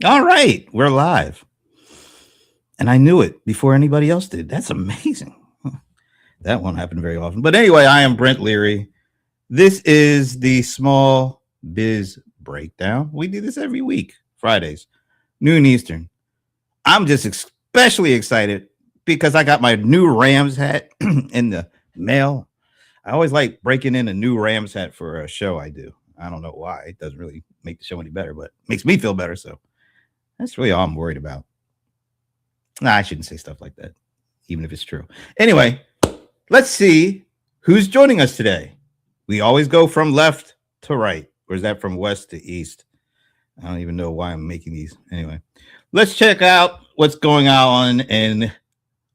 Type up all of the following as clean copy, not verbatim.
All right, we're live. And I knew it before anybody else did. That's amazing. That won't happen very often. But anyway, I am Brent Leary. This is the Small Biz Breakdown. We do this every week, Fridays, noon Eastern. I'm just especially excited because I got my new Rams hat in the mail. I always like breaking in a new Rams hat for a show I do. I don't know why. It doesn't really make the show any better, but it makes me feel better. So that's really all I'm worried about. Nah, I shouldn't say stuff like that, even if it's true. Anyway, let's see who's joining us today. We always go from left to right, or is that from west to east? I don't even know why I'm making these. Anyway, let's check out what's going on in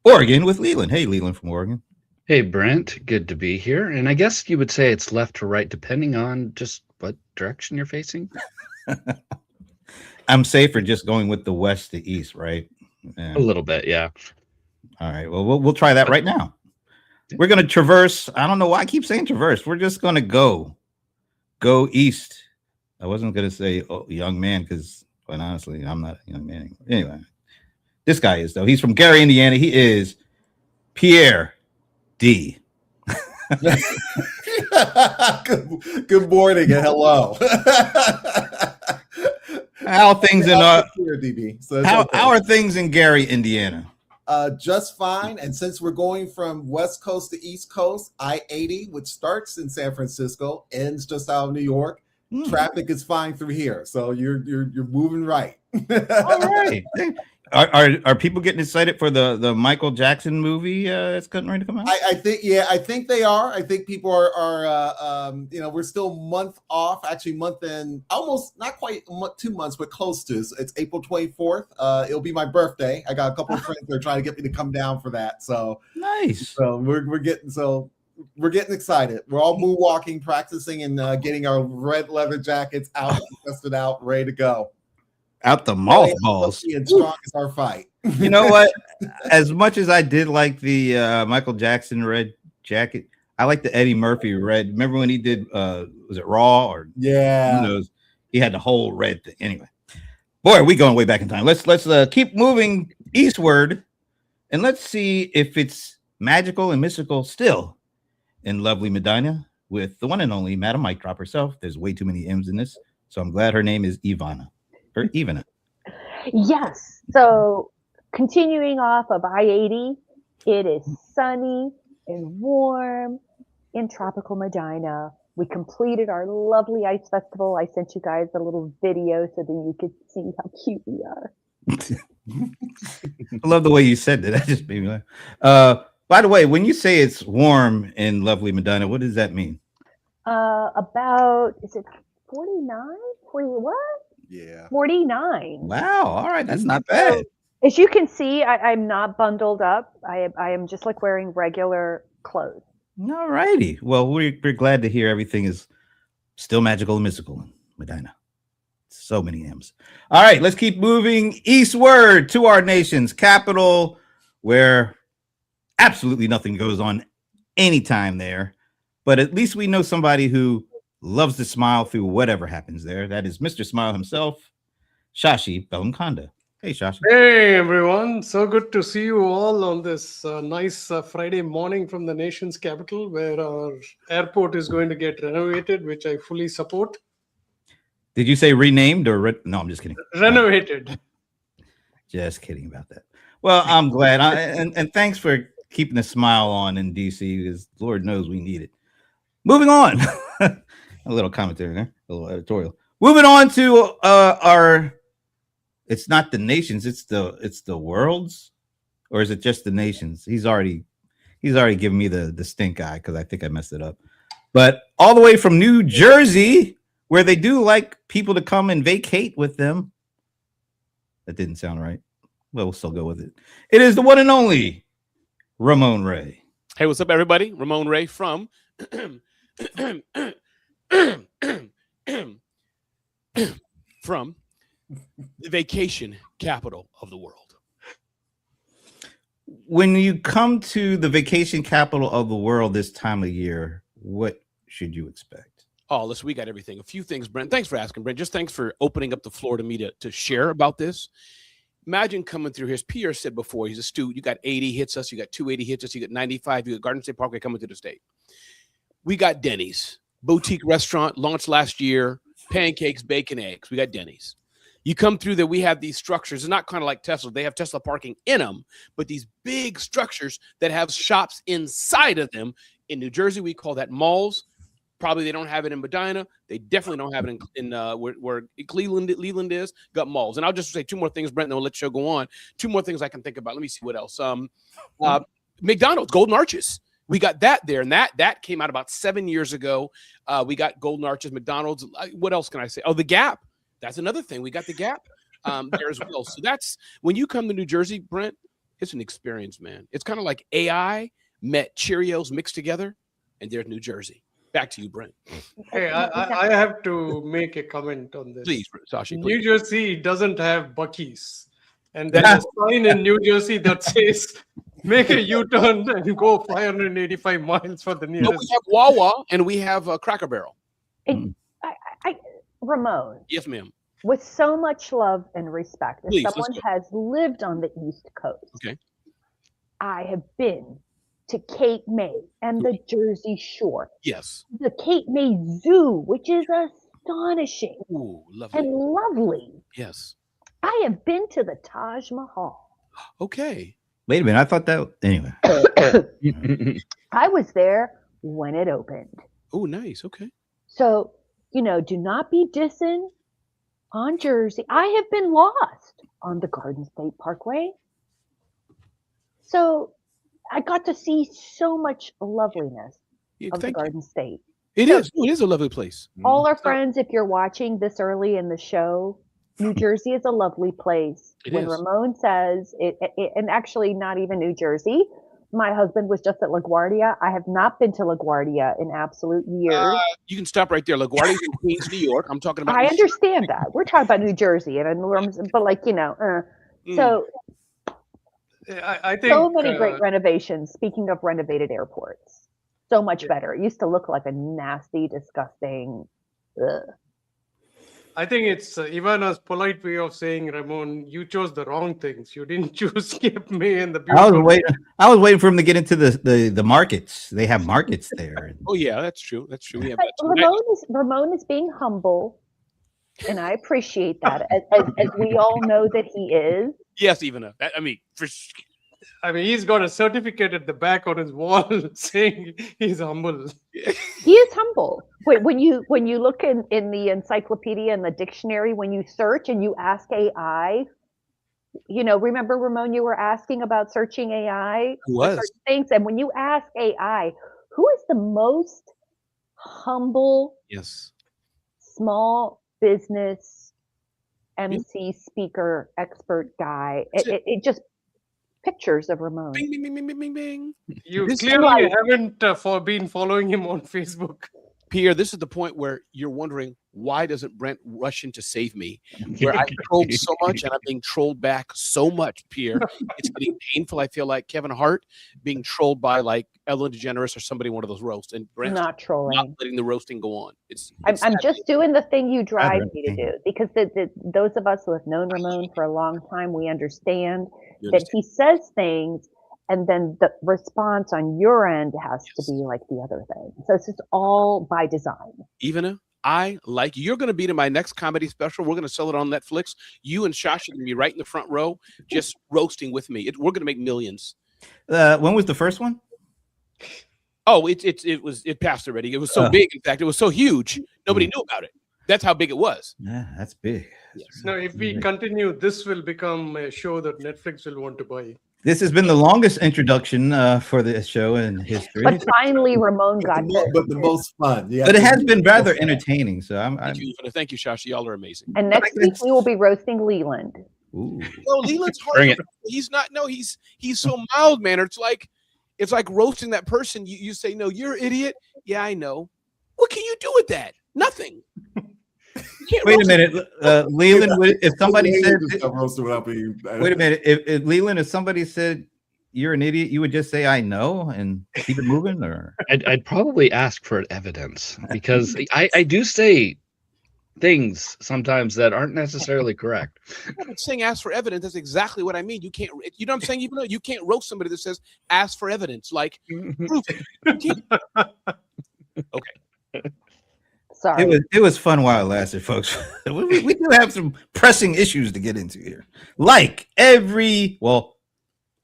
Oregon with Leland. Hey, Leland from Oregon. Hey, Brent, good to be here. And I guess you would say it's left to right, depending on just what direction you're facing. I'm safer just going with the west to east, right? Yeah. A little bit, yeah. All right. Well, we'll try that right now. We're going to traverse. I don't know why I keep saying traverse. We're just going to go east. I wasn't going to say young man because, quite honestly, I'm not a young man anymore. Anyway, this guy is, though. He's from Gary, Indiana. He is Pierre D. Good morning and hello. How are things in DB? So how are things in Gary, Indiana? Just fine. And since we're going from West Coast to East Coast, I-80, which starts in San Francisco, ends just out of New York. Traffic is fine through here, so you're moving right. All right. Are people getting excited for the Michael Jackson movie that's getting ready to come out? I think they are. I think people are we're still month off, actually month and almost not quite 2 months, but close to. It's April 24th. It'll be my birthday. I got a couple of friends that are trying to get me to come down for that. So nice. So we're getting excited. We're all moonwalking, practicing, and getting our red leather jackets out, tested out, ready to go. Out the mothballs. And strong as our fight. You know what? As much as I did like the Michael Jackson red jacket, I like the Eddie Murphy red. Remember when he did was it Raw or yeah? Who knows? He had the whole red thing. Anyway, boy, we going way back in time. Let's keep moving eastward, and let's see if it's magical and mystical still in lovely Medina with the one and only Madam Mic Drop herself. There's way too many M's in this, so I'm glad her name is Ivana. Or Ivana. Yes. So continuing off of I-80, it is sunny and warm in tropical Medina. We completed our lovely ice festival. I sent you guys a little video so that you could see how cute we are. I love the way you said that. That just made me laugh. By the way, when you say it's warm in lovely Medina, what does that mean? About, is it 49? 40 what? Yeah. 49. Wow. All right. That's not bad. So, as you can see, I'm not bundled up. I am just like wearing regular clothes. All righty. Well, we're glad to hear everything is still magical and mystical in Medina. So many M's. All right. Let's keep moving eastward to our nation's capital, where absolutely nothing goes on anytime there. But at least we know somebody who loves to smile through whatever happens there. That is Mr. Smile himself, Shashi Belamkonda. Hey, Shashi. Hey, everyone. So good to see you all on this nice Friday morning from the nation's capital, where our airport is going to get renovated, which I fully support. Did you say renamed or no? I'm just kidding. Renovated. Just kidding about that. Well, I'm glad. And thanks for keeping a smile on in DC, because Lord knows we need it. Moving on. A little commentary there, a little editorial. Moving on to our. It's not the nations, it's the worlds, or is it just the nations? He's already given me the stink eye because I think I messed it up. But all the way from New Jersey, where they do like people to come and vacate with them. That didn't sound right. Well, we'll still go with it. It is the one and only Ramon Ray. Hey, what's up, everybody? Ramon Ray from. From the vacation capital of the world. When you come to the vacation capital of the world this time of year, what should you expect? Oh, listen, we got everything. A few things, Brent. Thanks for asking, Brent. Just thanks for opening up the floor to me to share about this. Imagine coming through here. As Pierre said before, he's a student. You got 80 hits us. You got 280 hits us. You got 95. You got Garden State Parkway coming to the state. We got Denny's. Boutique restaurant launched last year. Pancakes, bacon, eggs. We got Denny's. You come through there, we have these structures. It's not kind of like Tesla. They have Tesla parking in them, but these big structures that have shops inside of them. In New Jersey, we call that malls. Probably they don't have it in Medina. They definitely don't have it in where Leland is. Got malls. And I'll just say two more things, Brent, and we'll let the show go on. Two more things I can think about. Let me see what else. McDonald's, Golden Arches. We got that there, and that came out about 7 years ago. We got Golden Arches, McDonald's. What else can I say? Oh, the Gap. That's another thing. We got the Gap there as well. So that's when you come to New Jersey, Brent, it's an experience, man. It's kind of like AI met Cheerios mixed together, and there's New Jersey. Back to you, Brent. Hey, I have to make a comment on this. Please, Sashi. New Jersey doesn't have Buc-ee's. And there's a sign in New Jersey that says, make a U-turn and go 585 miles for the nearest. No, we have Wawa and we have Cracker Barrel. Ramon. Yes, ma'am. With so much love and respect, Please, as someone has lived on the East Coast, okay, I have been to Cape May and the Jersey Shore. Yes. The Cape May Zoo, which is astonishing. Ooh, lovely. And lovely. Yes. I have been to the Taj Mahal. Okay. Wait a minute. I thought that anyway. I was there when it opened. Oh, nice. Okay. So, do not be dissing on Jersey. I have been lost on the Garden State Parkway. So I got to see so much loveliness of the Garden State. It is a lovely place. All our friends, if you're watching this early in the show, New Jersey is a lovely place. When Ramon says it, and actually not even New Jersey, my husband was just at LaGuardia. I have not been to LaGuardia in absolute years. You can stop right there. LaGuardia in Queens, New York. I'm talking about. I understand that. We're talking about New Jersey, but so. I think So many great renovations. Speaking of renovated airports, so much better. It used to look like a nasty, disgusting. Ugh. I think it's Ivana's polite way of saying, Ramon, you chose the wrong things. You didn't choose Cape May and the beautiful. I was waiting for him to get into the markets. They have markets there. Oh yeah, that's true. That's true. We have Ramon is being humble, and I appreciate that. As we all know that he is. Yes, Ivana. He's got a certificate at the back on his wall saying he's humble. He is humble. When you look in the encyclopedia and the dictionary, when you search and you ask AI, remember, Ramon, you were asking about searching AI for things, and when you ask AI, who is the most humble, small business MC speaker expert guy? It just pictures of Ramon. Bing, bing, bing, bing, bing, bing. You clearly haven't been following him on Facebook. Pierre, this is the point where you're wondering, why doesn't Brent rush in to save me? Where I've trolled so much and I'm being trolled back so much, Pierre. It's getting painful. I feel like Kevin Hart being trolled by like Ellen DeGeneres or somebody, one of those roasts. And Brent not trolling. Not letting the roasting go on. I'm just doing the thing you drive me to do, because those of us who have known Ramon for a long time, we understand that he says things and then the response on your end has to be like the other thing. So it's just all by design. Ivana, I like you. You're going to be in my next comedy special. We're going to sell it on Netflix. You and Shasha are going to be right in the front row, just roasting with me. We're going to make millions. When was the first one? Oh, it passed already. It was so big. In fact, it was so huge. Nobody knew about it. That's how big it was. Yeah, that's big. Yes. Now, if we continue, this will become a show that Netflix will want to buy. This has been the longest introduction for the show in history. But finally, Ramon got but the most fun. Yeah, but it has been rather entertaining. So thank you, Shasha. Y'all are amazing. And next week we will be roasting Leland. Ooh. No, Leland's hard. He's not. No, he's so mild mannered. It's like roasting that person. You say, no, you're an idiot. Yeah, I know. What can you do with that? Nothing. Wait a minute, Leland. If somebody said, without being, wait a minute, if Leland, if somebody said you're an idiot, you would just say I know and keep it moving, or I'd probably ask for evidence because I do say things sometimes that aren't necessarily correct. I'm saying ask for evidence. That's exactly what I mean. You can't, you know what I'm saying? Even though you can't roast somebody that says ask for evidence, like proof it. You can't. Okay. Sorry. it was fun while it lasted, folks. we do have some pressing issues to get into here. Like I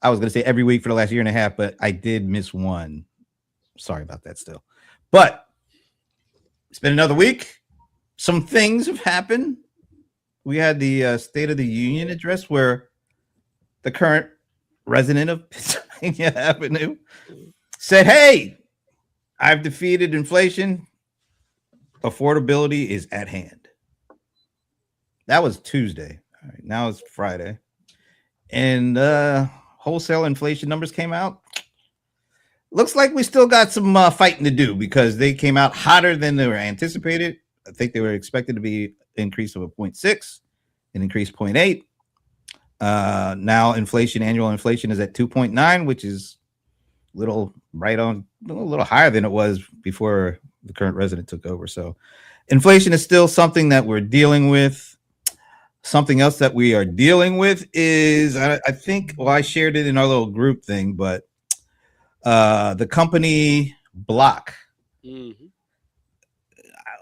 was going to say every week for the last year and a half, but I did miss one. Sorry about that still. But it's been another week. Some things have happened. We had the State of the Union address where the current resident of Pennsylvania Avenue said, hey, I've defeated inflation. Affordability is at hand. That was Tuesday. All right, now it's Friday. And wholesale inflation numbers came out. Looks like we still got some fighting to do because they came out hotter than they were anticipated. I think they were expected to be an increase of a 0.6, an increase 0.8. Now annual inflation is at 2.9, which is a little higher than it was before the current resident took over. So inflation is still something that we're dealing with. Something else that we are dealing with is, I think, I shared it in our little group thing, but the company Block. Mm-hmm.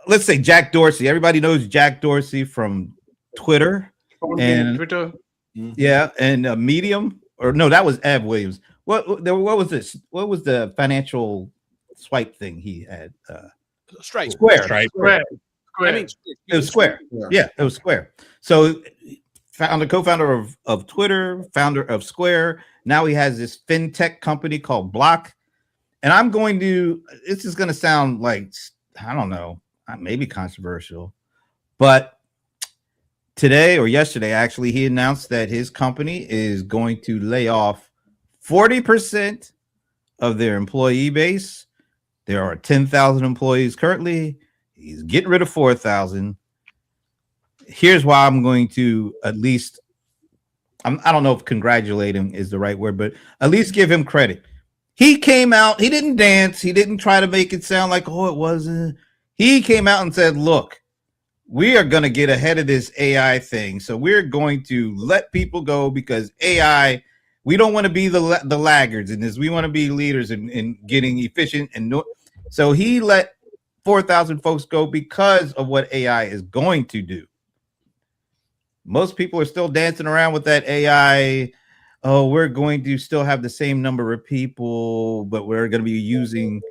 Let's say Jack Dorsey. Everybody knows Jack Dorsey from Twitter and Twitter. Yeah, and Medium, or no, that was Ev Williams. What was this? What was the financial swipe thing he had? Stripe. Square. I mean, it was Square. Yeah, it was Square. So, co-founder of Twitter, founder of Square. Now he has this fintech company called Block, and this is going to sound like, I don't know, maybe controversial, but today or yesterday, actually, he announced that his company is going to lay off 40% of their employee base. There are 10,000 employees currently. He's getting rid of 4,000. Here's why I'm going to at least, I don't know if congratulating is the right word, but at least give him credit. He came out, he didn't dance. He didn't try to make it sound like, oh, it wasn't. He came out and said, look, we are going to get ahead of this AI thing. So we're going to let people go because AI, we don't want to be the laggards in this. We want to be leaders in getting efficient. So he let 4,000 folks go because of what AI is going to do. Most people are still dancing around with that AI. Oh, we're going to still have the same number of people, but we're going to be using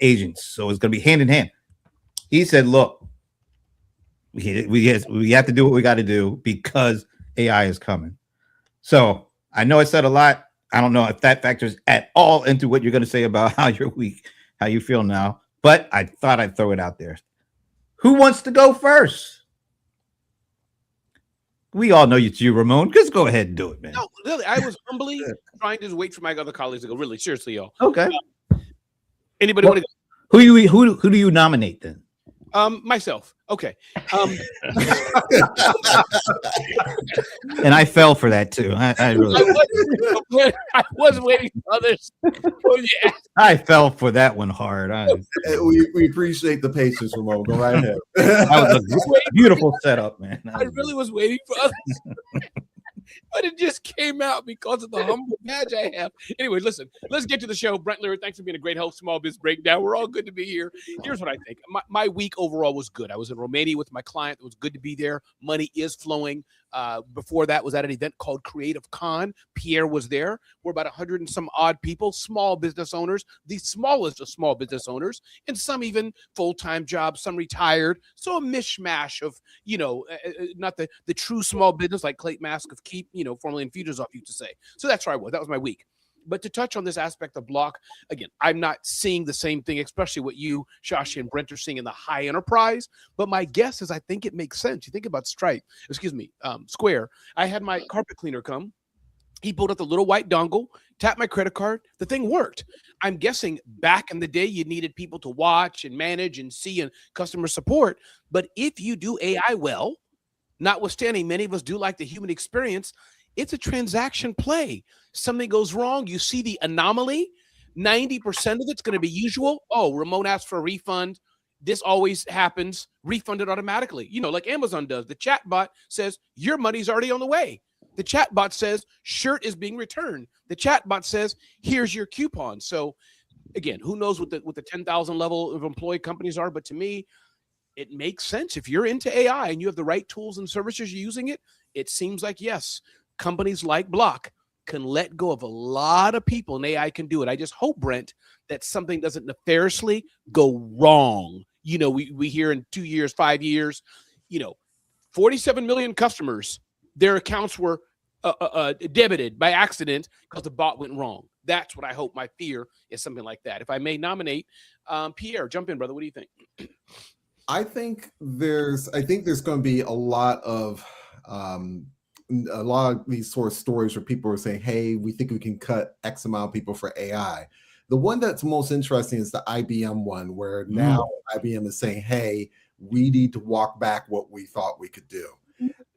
agents. So it's going to be hand in hand. He said, look, we have to do what we got to do because AI is coming. So I know I said a lot. I don't know if that factors at all into what you're going to say about how you feel now, but I thought I'd throw it out there. Who wants to go first? We all know it's you, Ramon. Just go ahead and do it, man. No, really, I was humbly trying to wait for my other colleagues to go. Really, seriously, y'all. Okay. Anybody want to go? Who do you nominate then? Myself. Okay. And I fell for that too. I was waiting for others. I fell for that one hard. We appreciate the patience, Ramon. Go right ahead. That was a beautiful setup, man. I really was waiting for others. But it just came out because of the humble badge I have. Anyway, listen, let's get to the show. Brent Leary, thanks for being a great host, Small Biz Breakdown. We're all good to be here. Here's what I think. My week overall was good. I was in Romania with my client. It was good to be there. Money is flowing. Before that was at an event called Creative Con. Pierre was there. We're about 100 and some odd people, small business owners, the smallest of small business owners, and some even full-time jobs, some retired. So a mishmash of, not the true small business like Clayton Mask of Keep, formerly Infusionsoft used to say. So that's where I was. That was my week. But to touch on this aspect of Block, again, I'm not seeing the same thing, especially what you, Shashi, and Brent are seeing in the high enterprise. But my guess is I think it makes sense. You think about Square. I had my carpet cleaner come. He pulled out the little white dongle, tapped my credit card. The thing worked. I'm guessing back in the day, you needed people to watch and manage and see and customer support. But if you do AI well, notwithstanding, many of us do like the human experience. It's a transaction play. Something goes wrong. You see the anomaly. 90% of it's going to be usual. Oh, Ramon asked for a refund. This always happens. Refunded automatically. You know, like Amazon does. The chat bot says, your money's already on the way. The chat bot says, shirt is being returned. The chat bot says, here's your coupon. So again, who knows what the 10,000 level of employee companies are, but to me, it makes sense. If you're into AI and you have the right tools and services, you're using it, it seems like, yes, companies like Block can let go of a lot of people and AI can do it. I just hope, Brent, that something doesn't nefariously go wrong. You know, we hear in 2 years, 5 years, 47 million customers, their accounts were debited by accident because the bot went wrong. That's what I hope. My fear is something like that. If I may nominate, Pierre, jump in, brother. What do you think? I think there's going to be a lot of these sort of stories where people are saying, hey, we think we can cut X amount of people for AI. The one that's most interesting is the IBM one, where now IBM is saying, hey, we need to walk back what we thought we could do.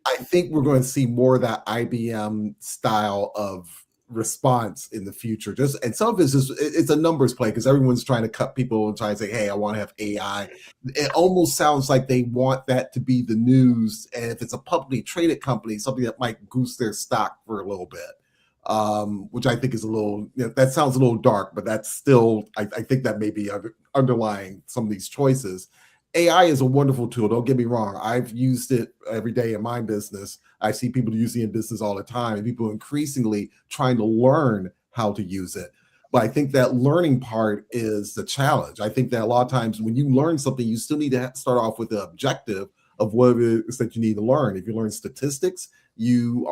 I think we're going to see more of that IBM style of response in the future. And some of it's a numbers play because everyone's trying to cut people and trying to say, hey, I want to have AI. It almost sounds like they want that to be the news. And if it's a publicly traded company, something that might goose their stock for a little bit, which I think is a little, that sounds a little dark, but that's still, I think that may be underlying some of these choices. AI is a wonderful tool. Don't get me wrong. I've used it every day in my business. I see people using it in business all the time, and people increasingly trying to learn how to use it. But I think that learning part is the challenge. I think that a lot of times when you learn something, you still need to start off with the objective of what it is that you need to learn. If you learn statistics, you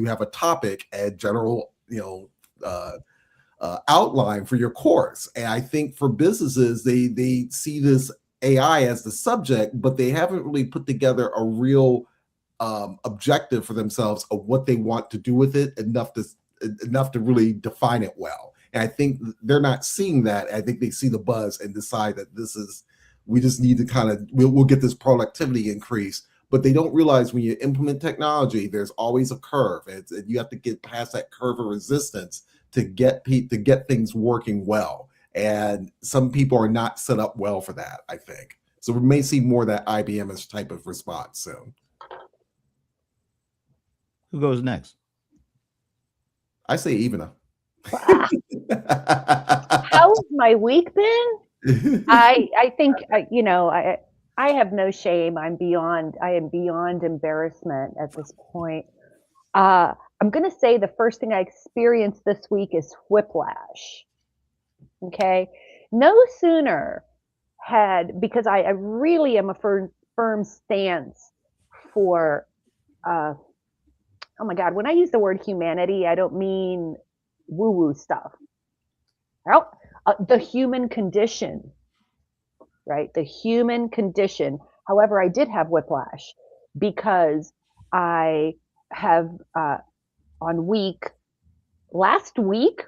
have a topic and general, outline for your course. And I think for businesses, they see this AI as the subject, but they haven't really put together a real objective for themselves of what they want to do with it enough to really define it well. And I think they're not seeing that. I think they see the buzz and decide that we just need to we'll get this productivity increase. But they don't realize when you implement technology, there's always a curve, and you have to get past that curve of resistance to get things working well. And some people are not set up well for that, I think. So we may see more of that IBM type of response soon. Who goes next? I say Ivana. How's my week been? I think, I have no shame. I am beyond embarrassment at this point. I'm going to say the first thing I experienced this week is whiplash. Okay. No sooner because I really am a firm stance for, oh my God, when I use the word humanity, I don't mean woo-woo stuff. Well, the human condition, right? The human condition. However, I did have whiplash because I have last week,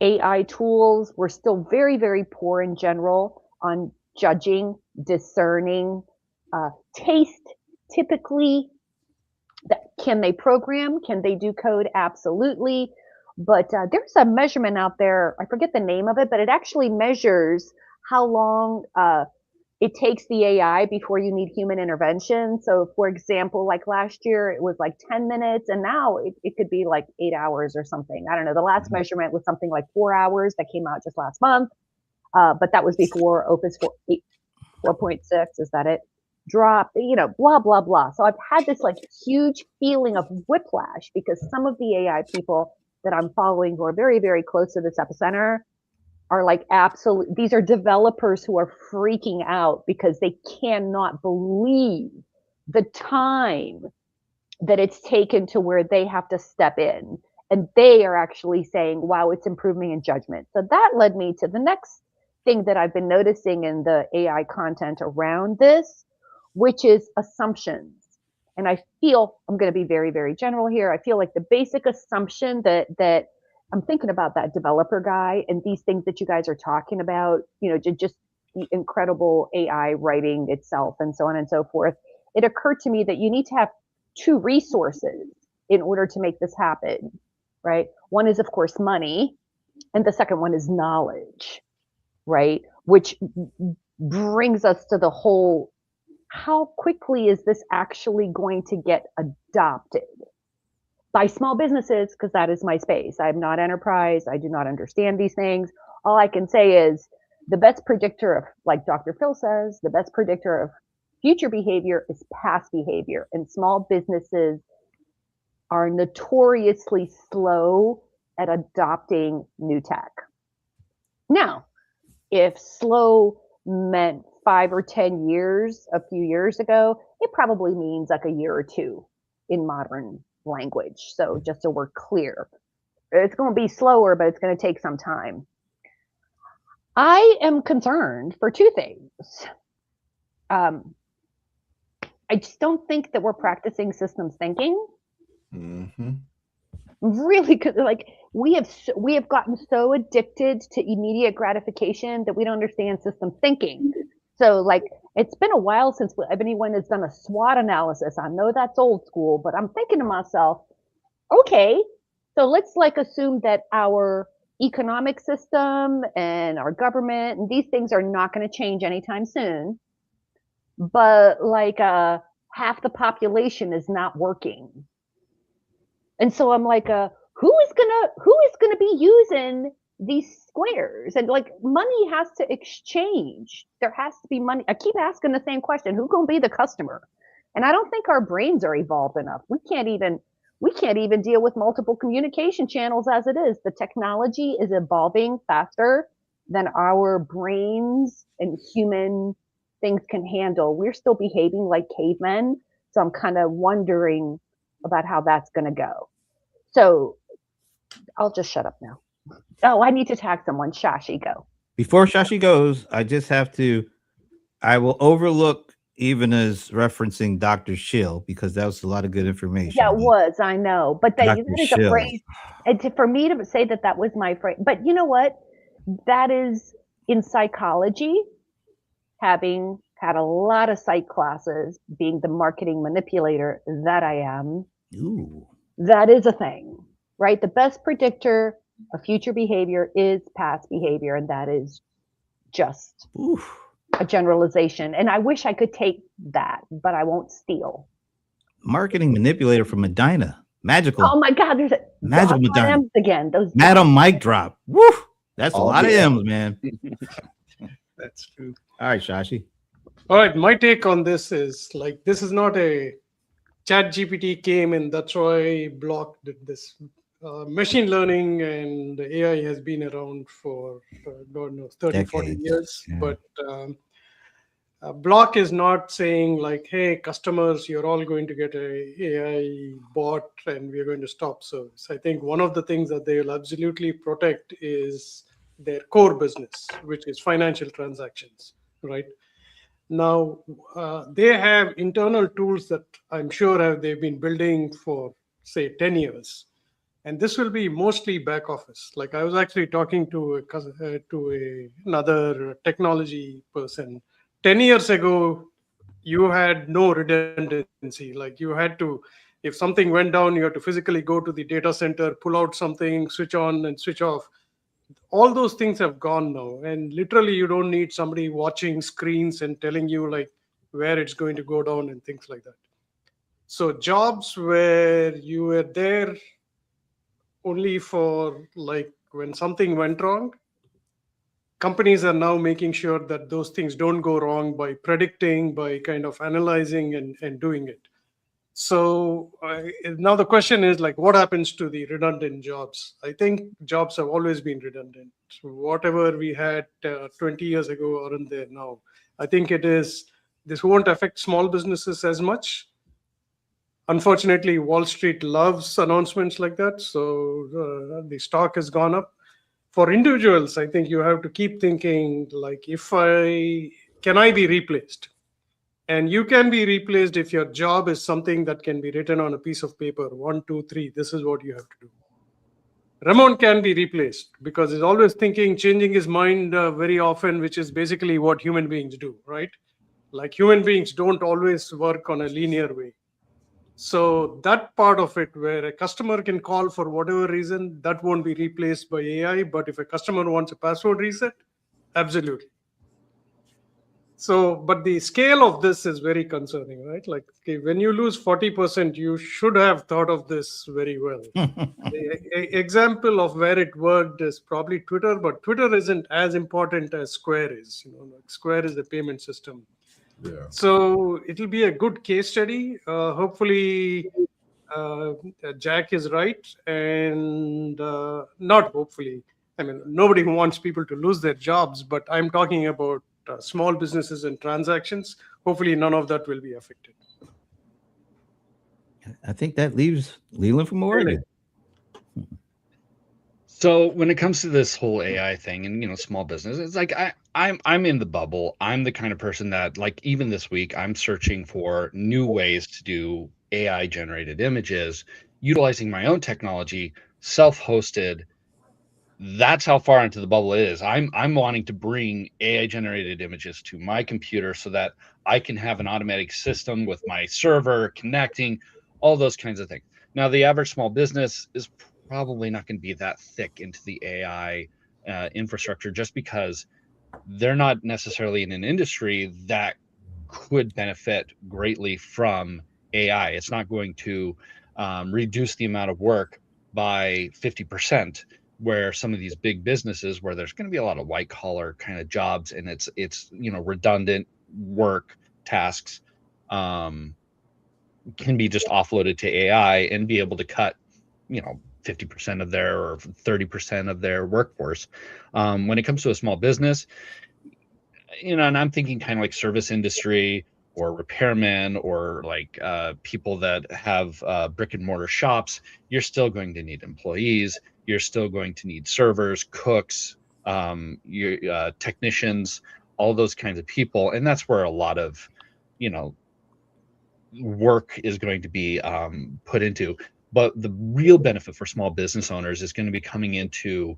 AI tools were still very, very poor in general on judging, discerning, taste. Typically, can they program? Can they do code? Absolutely. But there's a measurement out there. I forget the name of it, but it actually measures how long it takes the AI before you need human intervention. So for example, like last year, it was like 10 minutes and now it could be like 8 hours or something. I don't know. The last measurement was something like 4 hours that came out just last month. But that was before Opus 4.6. Is that it? Drop, blah, blah, blah. So I've had this like huge feeling of whiplash because some of the AI people that I'm following who are very, very close to this epicenter are like these are developers who are freaking out because they cannot believe the time that it's taken to where they have to step in. And they are actually saying, wow, it's improving in judgment. So that led me to the next thing that I've been noticing in the AI content around this, which is assumptions. And I feel, I'm going to be very, very general here. I feel like the basic assumption that I'm thinking about that developer guy and these things that you guys are talking about, just the incredible AI writing itself and so on and so forth. It occurred to me that you need to have two resources in order to make this happen, right? One is, of course, money, and the second one is knowledge, right? Which brings us to the whole, how quickly is this actually going to get adopted by small businesses? Because that is my space. I'm not enterprise. I do not understand these things. All I can say is the best predictor of, like Dr. Phil says, the best predictor of future behavior is past behavior. And small businesses are notoriously slow at adopting new tech. Now, if slow meant 5 or 10 years a few years ago, it probably means like a year or two in modern language. So just so we're clear, it's going to be slower, but it's going to take some time. I am concerned for two things. I just don't think that we're practicing systems thinking. Mm-hmm. Really, like we have gotten so addicted to immediate gratification that we don't understand system thinking. So like it's been a while since anyone has done a SWOT analysis. I know that's old school, but I'm thinking to myself, okay, so let's like assume that our economic system and our government and these things are not going to change anytime soon, but like half the population is not working. And so I'm like, who is gonna be using these squares? And like money has to exchange. There has to be money. I keep asking the same question, who's gonna be the customer? And I don't think our brains are evolved enough. We can't even deal with multiple communication channels as it is. The technology is evolving faster than our brains and human things can handle. We're still behaving like cavemen. So I'm kind of wondering about how that's going to go. So I'll just shut up now. Oh, I need to tag someone. Shashi, go. Before Shashi goes, I will overlook even as referencing Dr. Schill because that was a lot of good information. Yeah, it was. I know. But that is a Schill. phrase. And for me to say that was my phrase. But you know what? That is in psychology, having had a lot of psych classes, being the marketing manipulator that I am. Ooh. That is a thing, right? The best predictor of future behavior is past behavior, and that is just a generalization. And I wish I could take that, but I won't steal. Marketing manipulator from Medina. Magical. Oh my God, there's a Magical Medina. M's again. Those Madam Mic Drop. Woo! That's a lot of M's, man. That's true. All right, Shashi. All right, my take on this is like this is not a Chat GPT came and that's why Block did this. Machine learning and AI has been around for God knows 30, 40 years. Yeah. But Block is not saying like, hey, customers, you're all going to get a AI bot and we're going to stop service. I think one of the things that they will absolutely protect is their core business, which is financial transactions, right? Now, they have internal tools that I'm sure they've been building for, say, 10 years. And this will be mostly back office. Like I was actually talking to another technology person. 10 years ago, you had no redundancy. Like you had to, if something went down, you had to physically go to the data center, pull out something, switch on and switch off. All those things have gone now, and literally you don't need somebody watching screens and telling you like where it's going to go down and things like that. So jobs where you were there only for like when something went wrong, companies are now making sure that those things don't go wrong by predicting, by kind of analyzing and doing it. So now the question is like, what happens to the redundant jobs? I think jobs have always been redundant. So whatever we had 20 years ago aren't there now. I think this won't affect small businesses as much. Unfortunately, Wall Street loves announcements like that. So the stock has gone up. For individuals, I think you have to keep thinking like, can I be replaced? And you can be replaced if your job is something that can be written on a piece of paper. 1, 2, 3, this is what you have to do. Ramon can be replaced because he's always thinking, changing his mind very often, which is basically what human beings do, right? Like human beings don't always work on a linear way. So that part of it, where a customer can call for whatever reason, that won't be replaced by AI. But if a customer wants a password reset, absolutely. So, but the scale of this is very concerning, right? Like, okay, when you lose 40%, you should have thought of this very well. The example of where it worked is probably Twitter, but Twitter isn't as important as Square is. Like Square is the payment system. Yeah. So it'll be a good case study. Hopefully, Jack is right, and not hopefully. I mean, nobody wants people to lose their jobs, but I'm talking about small businesses and transactions. Hopefully, none of that will be affected. I think that leaves Leland from Oregon. So when it comes to this whole AI thing and small business, it's like I'm in the bubble. I'm the kind of person that, like, even this week I'm searching for new ways to do AI generated images utilizing my own technology, self-hosted. That's how far into the bubble it is. I'm wanting to bring AI generated images to my computer so that I can have an automatic system with my server connecting, all those kinds of things. Now, the average small business is probably not going to be that thick into the AI infrastructure, just because they're not necessarily in an industry that could benefit greatly from AI. It's not going to reduce the amount of work by 50%, where some of these big businesses, where there's going to be a lot of white collar kind of jobs, and it's redundant work tasks, can be just offloaded to AI and be able to cut 50% of their or 30% of their workforce. When it comes to a small business, and I'm thinking kind of like service industry or repairmen or like people that have brick and mortar shops, you're still going to need employees. You're still going to need servers, cooks, your technicians, all those kinds of people. And that's where a lot of, work is going to be put into. But the real benefit for small business owners is going to be coming into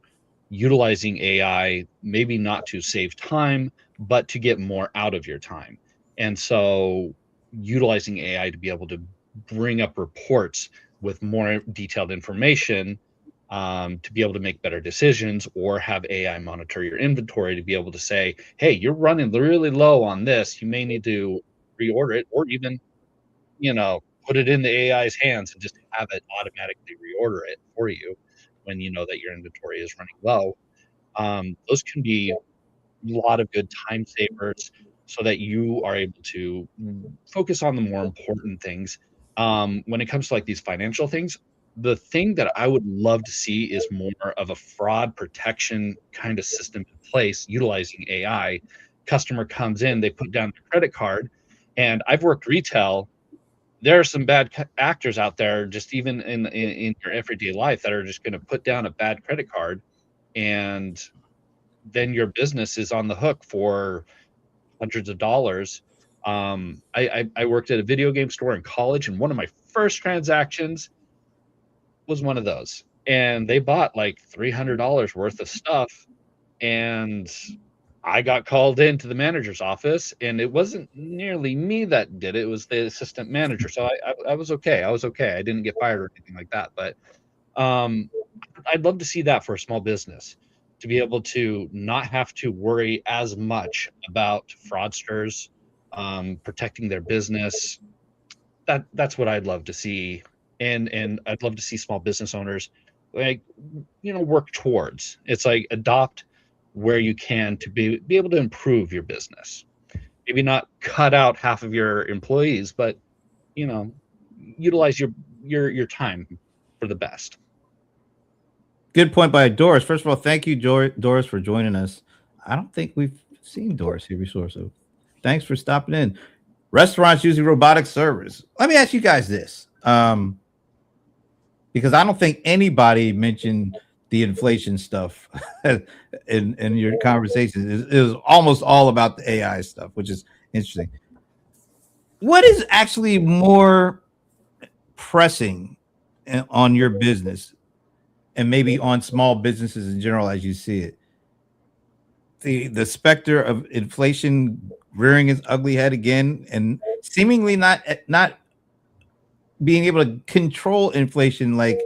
utilizing AI, maybe not to save time, but to get more out of your time. And so utilizing AI to be able to bring up reports with more detailed information, to be able to make better decisions, or have AI monitor your inventory to be able to say, hey, you're running really low on this. You may need to reorder it, or even put it in the AI's hands and just have it automatically reorder it for you when you know that your inventory is running low. Those can be a lot of good time savers so that you are able to focus on the more important things. When it comes to like these financial things, the thing that I would love to see is more of a fraud protection kind of system in place utilizing AI. Customer comes in, they put down their credit card, and I've worked retail. There are some bad actors out there, just even in your everyday life, that are just going to put down a bad credit card, and then your business is on the hook for hundreds of dollars. I worked at a video game store in college, and one of my first transactions was one of those, and they bought like $300 worth of stuff, and I got called into the manager's office, and it wasn't nearly me that did it. It was the assistant manager. So I was okay. I was okay. I didn't get fired or anything like that. But I'd love to see that for a small business, to be able to not have to worry as much about fraudsters protecting their business. That's what I'd love to see. And I'd love to see small business owners work towards. It's like adopt where you can to be able to improve your business. Maybe not cut out half of your employees, but utilize your time for the best. Good point by Doris. First of all, thank you, Doris, for joining us. I don't think we've seen Doris here before, so thanks for stopping in. Restaurants using robotic servers. Let me ask you guys this, because I don't think anybody mentioned the inflation stuff in your conversations. It was almost all about the AI stuff, which is interesting. What is actually more pressing on your business, and maybe on small businesses in general as you see it? The specter of inflation rearing its ugly head again, and seemingly not being able to control inflation like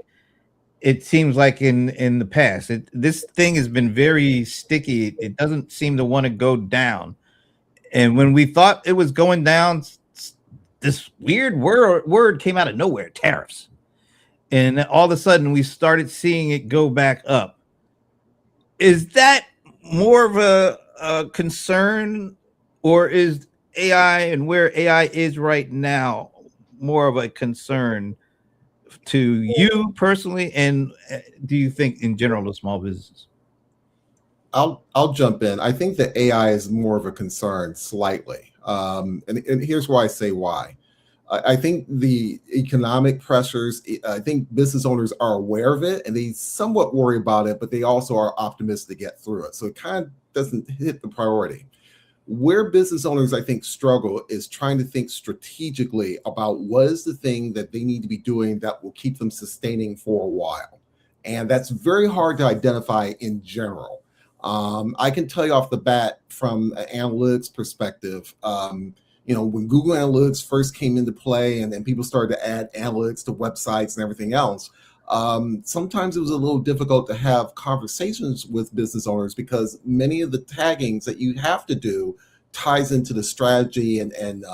it seems like in the past. This thing has been very sticky. It doesn't seem to want to go down. And when we thought it was going down, this weird word came out of nowhere, tariffs. And all of a sudden we started seeing it go back up. Is that more of a concern, or is AI and where AI is right now more of a concern to you personally, and do you think in general to small businesses? I'll jump in. I think that AI is more of a concern slightly, and here's why I say why. I think the economic pressures. I think business owners are aware of it, and they somewhat worry about it, but they also are optimistic to get through it. So it kind of doesn't hit the priority. Where business owners, I think, struggle is trying to think strategically about what is the thing that they need to be doing that will keep them sustaining for a while. And that's very hard to identify in general. I can tell you off the bat from an analytics perspective, when Google Analytics first came into play and then people started to add analytics to websites and everything else, sometimes it was a little difficult to have conversations with business owners because many of the taggings that you have to do ties into the strategy and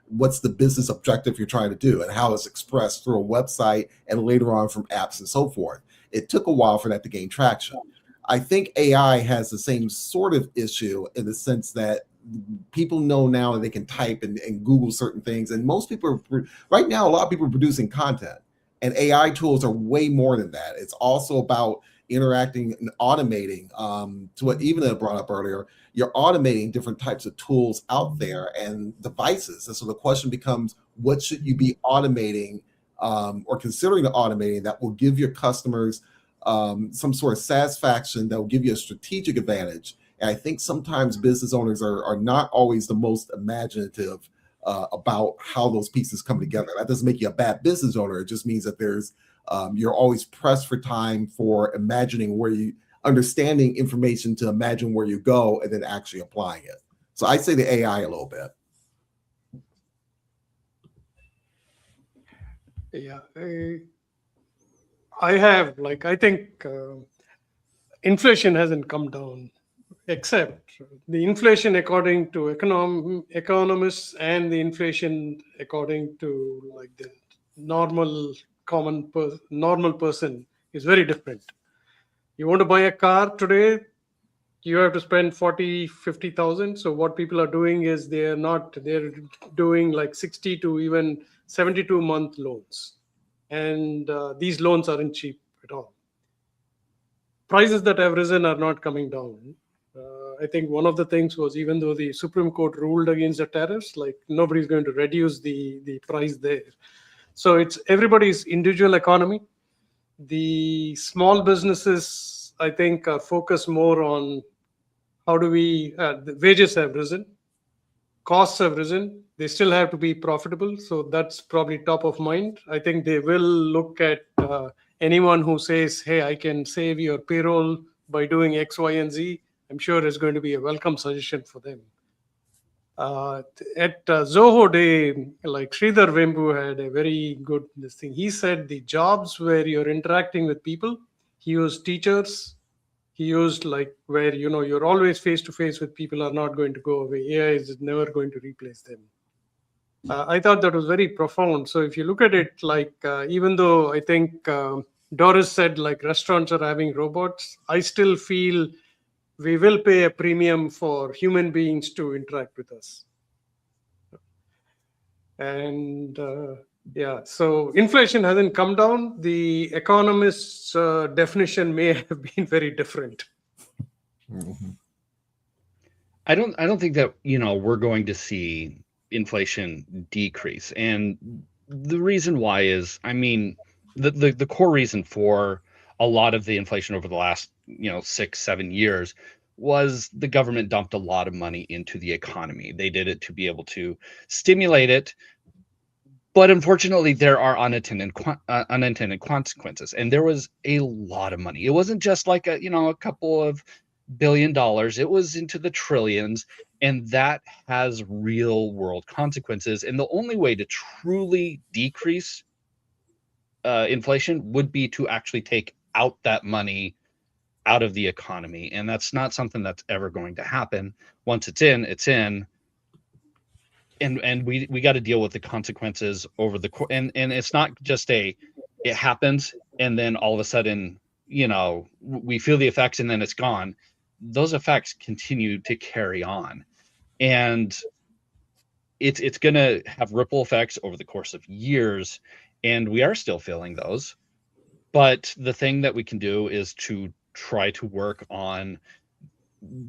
what's the business objective you're trying to do and how it's expressed through a website and later on from apps and so forth. It took a while for that to gain traction. I think AI has the same sort of issue in the sense that people know now that they can type and Google certain things. And most people right now, a lot of people are producing content. And AI tools are way more than that. It's also about interacting and automating. To what Eva brought up earlier, you're automating different types of tools out there and devices. And so the question becomes, what should you be automating or considering automating that will give your customers some sort of satisfaction, that will give you a strategic advantage? And I think sometimes business owners are not always the most imaginative about how those pieces come together. That doesn't make you a bad business owner. It just means that you're always pressed for time for imagining understanding information to imagine where you go and then actually applying it. So I'd say the AI a little bit. Yeah, I think inflation hasn't come down, except the inflation according to economists and the inflation according to like the normal person is very different. You want to buy a car today, you have to spend 40,000-50,000. So what people are doing is they're doing like 60 to even 72-month loans. And these loans aren't cheap at all. Prices that have risen are not coming down. I think one of the things was, even though the Supreme Court ruled against the tariffs, like nobody's going to reduce the price there. So it's everybody's individual economy. The small businesses, I think, are focused more on how do the wages have risen, costs have risen, they still have to be profitable. So that's probably top of mind. I think they will look at anyone who says, hey, I can save your payroll by doing X, Y, and Z. I'm sure it's going to be a welcome suggestion for them. At Zoho Day, like Sridhar Vembu had a very good thing. He said the jobs where you're interacting with people, he used teachers, he used like where you're always face to face with people are not going to go away. AI is never going to replace them. I thought that was very profound. So if you look at it, like even though I think Doris said like restaurants are having robots, I still feel we will pay a premium for human beings to interact with us. And so inflation hasn't come down. The economist's definition may have been very different. Mm-hmm. I don't think that we're going to see inflation decrease, and the reason why is, I mean, the core reason for a lot of the inflation over the last 6-7 years was the government dumped a lot of money into the economy. They did it to be able to stimulate it, but unfortunately there are unintended consequences, and there was a lot of money. It wasn't just like a couple of $1 billion. It was into the trillions, and that has real world consequences. And the only way to truly decrease inflation would be to actually take out that money out of the economy, and that's not something that's ever going to happen. Once it's in, and we got to deal with the consequences over the and it's not just it happens and then all of a sudden, you know, we feel the effects and then it's gone. Those effects continue to carry on, and it's going to have ripple effects over the course of years, and we are still feeling those. But the thing that we can do is to try to work on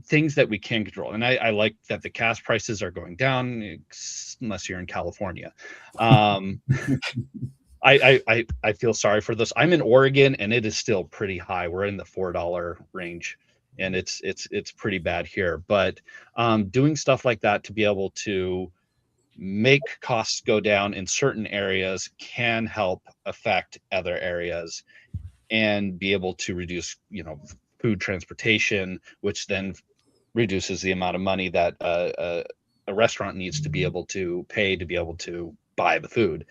things that we can control. And I like that the gas prices are going down, unless you're in California. I feel sorry for this. I'm in Oregon and it is still pretty high. We're in the $4 range, and it's pretty bad here. But doing stuff like that to be able to make costs go down in certain areas can help affect other areas, and be able to reduce, you know, food transportation, which then reduces the amount of money that a restaurant needs to be able to pay to be able to buy the food.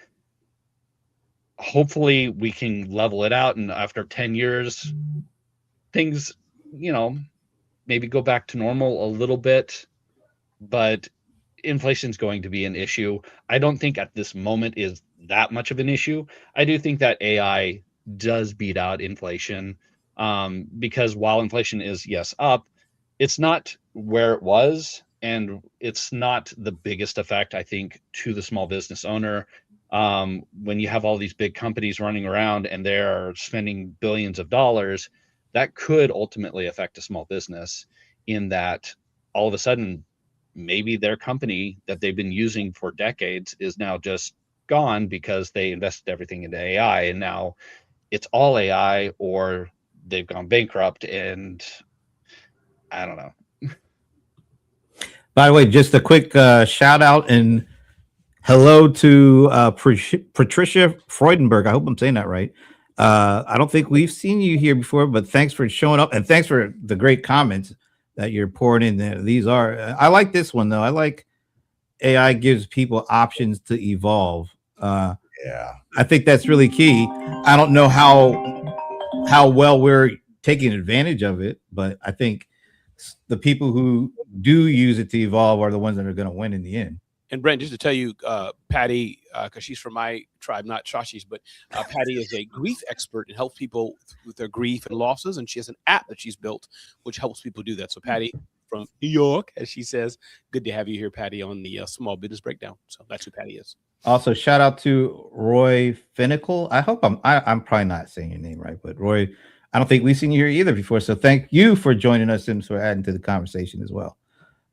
Hopefully we can level it out, and after 10 years, things, you know, maybe go back to normal a little bit, but inflation is going to be an issue. I don't think at this moment is that much of an issue. I do think that AI does beat out inflation, because while inflation is, yes, up, it's not where it was, and it's not the biggest effect, I think, to the small business owner. When you have all these big companies running around and they're spending billions of dollars, that could ultimately affect a small business, in that all of a sudden maybe their company that they've been using for decades is now just gone because they invested everything into AI, and now it's all AI, or they've gone bankrupt, and I don't know. By the way, just a quick shout out and hello to Patricia Freudenberg. I hope I'm saying that right. I don't think we've seen you here before, but thanks for showing up, and thanks for the great comments that you're pouring in there. These are, I like this one though. I like AI gives people options to evolve. Yeah. I think that's really key. I don't know how well we're taking advantage of it, but I think the people who do use it to evolve are the ones that are going to win in the end. And Brent, just to tell you, Patty, because she's from my tribe, not Shashi's, but Patty is a grief expert and helps people with their grief and losses. And she has an app that she's built, which helps people do that. So Patty from New York, as she says, good to have you here, Patty, on the Small Business Breakdown. So that's who Patty is. Also, shout out to Roy Finnicle. I hope I'm probably not saying your name right, but Roy, I don't think we've seen you here either before. So thank you for joining us and for adding to the conversation as well.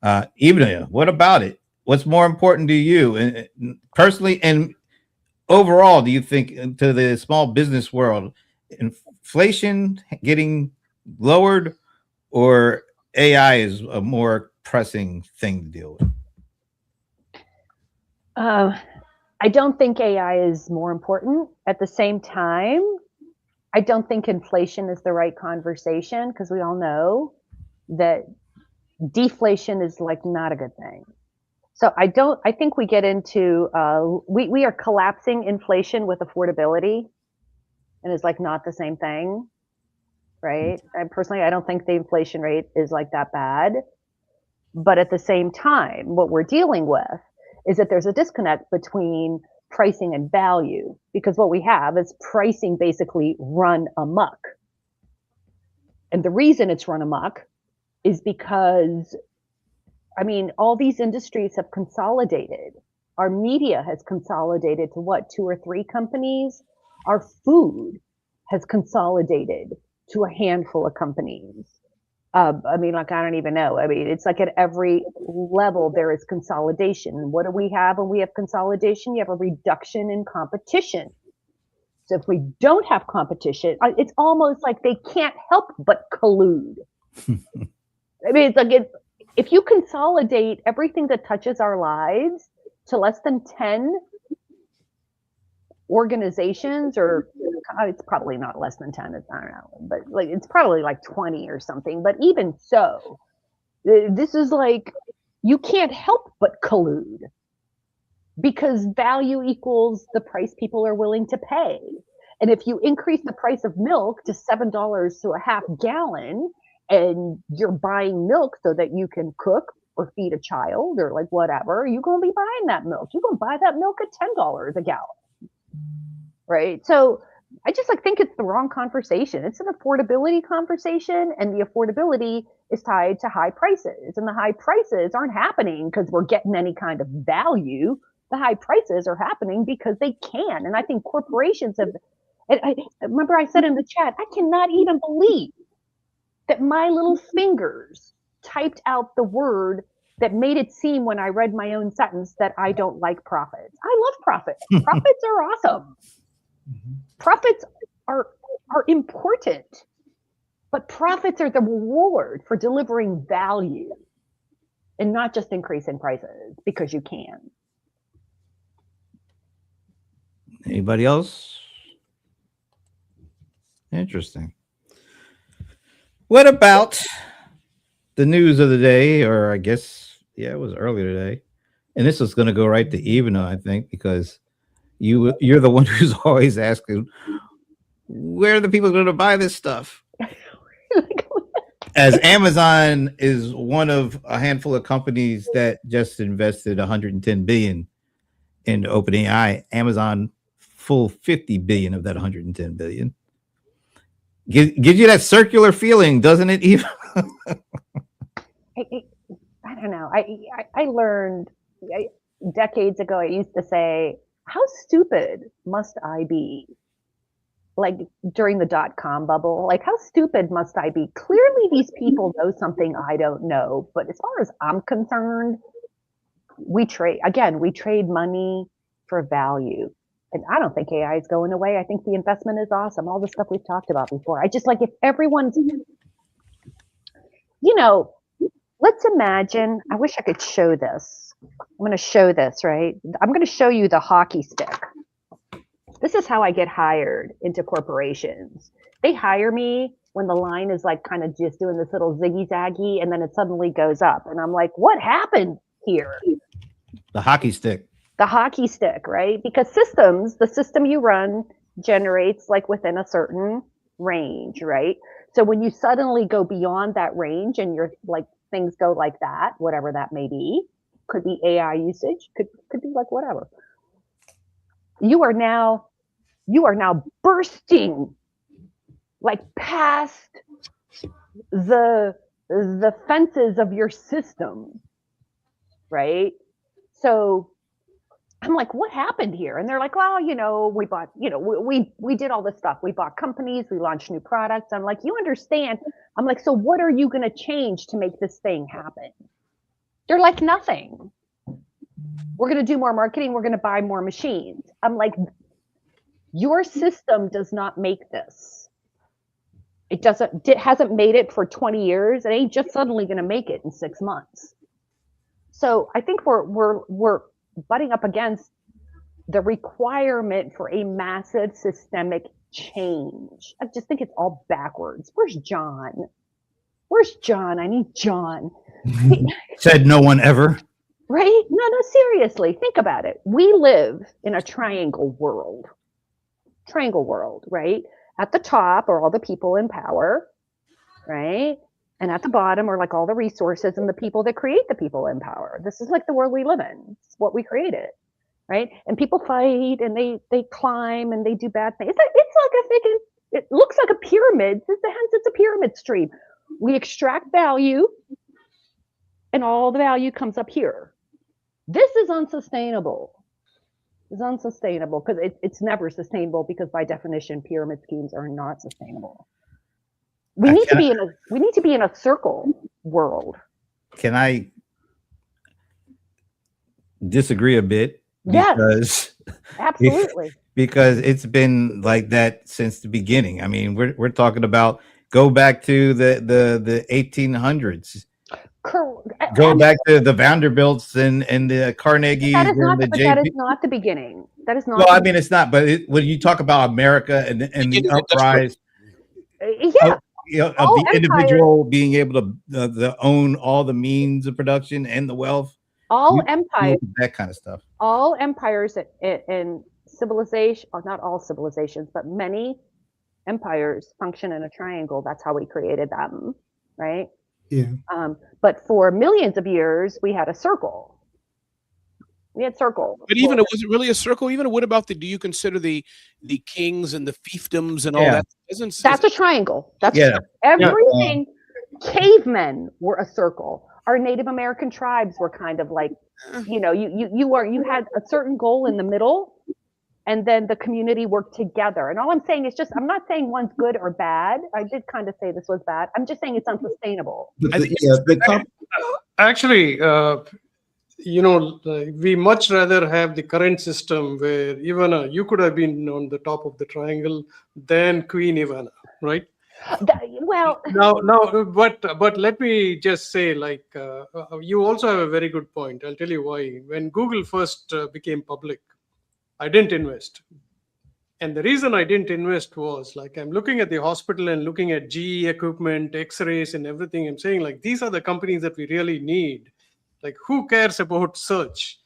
Ibn, what about it? What's more important to you personally and overall, do you think, to the small business world? Inflation getting lowered, or AI is a more pressing thing to deal with? I don't think AI is more important. At the same time, I don't think inflation is the right conversation, because we all know that deflation is like not a good thing. So I think we get into, we are collapsing inflation with affordability, and it's like not the same thing, right? And personally, I don't think the inflation rate is like that bad. But at the same time, what we're dealing with is that there's a disconnect between pricing and value, because what we have is pricing basically run amok. And the reason it's run amok is because, I mean, all these industries have consolidated. Our media has consolidated to what, 2 or 3 companies? Our food has consolidated to a handful of companies. I mean, like, I don't even know. I mean, it's like at every level there is consolidation. What do we have when we have consolidation? You have a reduction in competition. So if we don't have competition, it's almost like they can't help but collude. I mean, it's like if you consolidate everything that touches our lives to less than 10 organizations, or it's probably not less than 10, I don't know, but like it's probably like 20 or something. But even so, this is like, you can't help but collude, because value equals the price people are willing to pay. And if you increase the price of milk to $7 to a half gallon, and you're buying milk so that you can cook or feed a child or like whatever, you're going to be buying that milk. You're going to buy that milk at $10 a gallon, right? So I just like think it's the wrong conversation. It's an affordability conversation, and the affordability is tied to high prices, and the high prices aren't happening because we're getting any kind of value. The high prices are happening because they can. And I think corporations have, I remember I said in the chat, I cannot even believe that my little fingers typed out the word that made it seem when I read my own sentence that I don't like profits. I love profits. Profits are awesome. Profits are important, but profits are the reward for delivering value and not just increasing prices because you can. Anybody else? Interesting. What about the news of the day? Or I guess, yeah, it was earlier today. And this is going to go right to Evana, I think, because you're the one who's always asking, where are the people going to buy this stuff? As Amazon is one of a handful of companies that just invested 110 billion in OpenAI, Amazon full 50 billion of that 110 billion. Gives you that circular feeling, doesn't it, Eva? I don't know. I learned decades ago, I used to say, how stupid must I be? Like during the .com bubble, like how stupid must I be? Clearly these people know something I don't know. But as far as I'm concerned, we trade money for value. And I don't think AI is going away. I think the investment is awesome. All the stuff we've talked about before. I just like if everyone's, let's imagine, I wish I could show this. I'm going to show this, right? I'm going to show you the hockey stick. This is how I get hired into corporations. They hire me when the line is like kind of just doing this little ziggy zaggy, and then it suddenly goes up. And I'm like, what happened here? The hockey stick. The hockey stick, right? Because the system you run generates like within a certain range, right? So when you suddenly go beyond that range and you're like, things go like that, whatever that may be, could be AI usage, could be like whatever. You are now bursting like past the fences of your system, right? So I'm like, what happened here? And they're like, well, we bought, we did all this stuff. We bought companies, we launched new products. I'm like, you understand? I'm like, so what are you going to change to make this thing happen? They're like, nothing. We're going to do more marketing. We're going to buy more machines. I'm like, your system does not make this. It hasn't made it for 20 years. It ain't just suddenly going to make it in 6 months. So I think we're butting up against the requirement for a massive systemic change. I just think it's all backwards. Where's John? I need John. Said no one ever. Right? No, seriously, think about it. We live in a triangle world, right? At the top are all the people in power, right? And at the bottom are like all the resources and the people that create the people in power. This is like the world we live in. It's what we created, right? And people fight and they climb and they do bad things. It looks like a pyramid. Hence it's a pyramid scheme. We extract value and all the value comes up here. This is unsustainable. It's unsustainable because it's never sustainable because by definition, pyramid schemes are not sustainable. We need to be in a circle world. Can I disagree a bit? Yes, absolutely. Because it's been like that since the beginning. I mean, we're talking about go back to the 1800s. Go back to the Vanderbilts and the Carnegies. That is not the beginning. That is not. Well, I mean, it's not. But when you talk about America and the uprise, the individual being able to own all the means of production and the wealth. Empires, that kind of stuff. All empires and civilization, or not all civilizations, but many empires function in a triangle. That's how we created them, right? Yeah. But for millions of years, we had a circle. We had circles. But even was it really a circle? Even what about do you consider the kings and the fiefdoms and all Yeah. that? That's a triangle. That's Yeah. everything. Cavemen were a circle. Our Native American tribes were kind of like, you had a certain goal in the middle, and then the community worked together. And all I'm saying is I'm not saying one's good or bad. I did kind of say this was bad. I'm just saying it's unsustainable. Actually, we much rather have the current system where Ivana, you could have been on the top of the triangle than Queen Ivana, right? But let me just say, you also have a very good point. I'll tell you why. When Google first became public, I didn't invest. And the reason I didn't invest was I'm looking at the hospital and looking at GE equipment, X-rays and everything. I'm saying these are the companies that we really need. Who cares about search?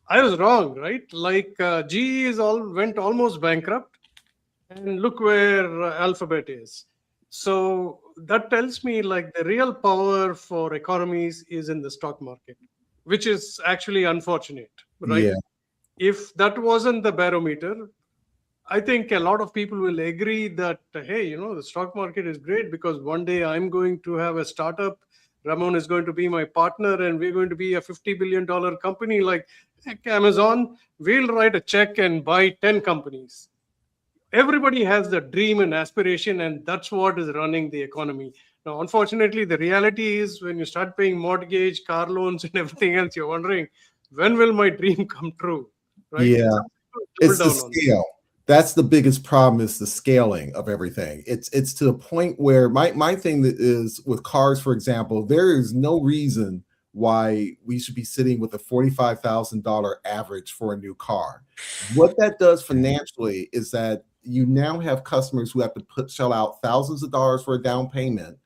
I was wrong, right? GE went almost bankrupt, and look where Alphabet is. So that tells me the real power for economies is in the stock market, which is actually unfortunate, right? Yeah. If that wasn't the barometer, I think a lot of people will agree that, hey, the stock market is great because one day I'm going to have a startup. Ramon is going to be my partner and we're going to be a $50 billion company like Amazon. We'll write a check and buy 10 companies. Everybody has the dream and aspiration, and that's what is running the economy. Now, unfortunately, the reality is when you start paying mortgage, car loans, and everything else, you're wondering, when will my dream come true? Right? Yeah, it's the scale. That's the biggest problem, is the scaling of everything. It's to the point where my thing that is with cars, for example, there is no reason why we should be sitting with a $45,000 average for a new car. What that does financially is that you now have customers who have to shell out thousands of dollars for a down payment.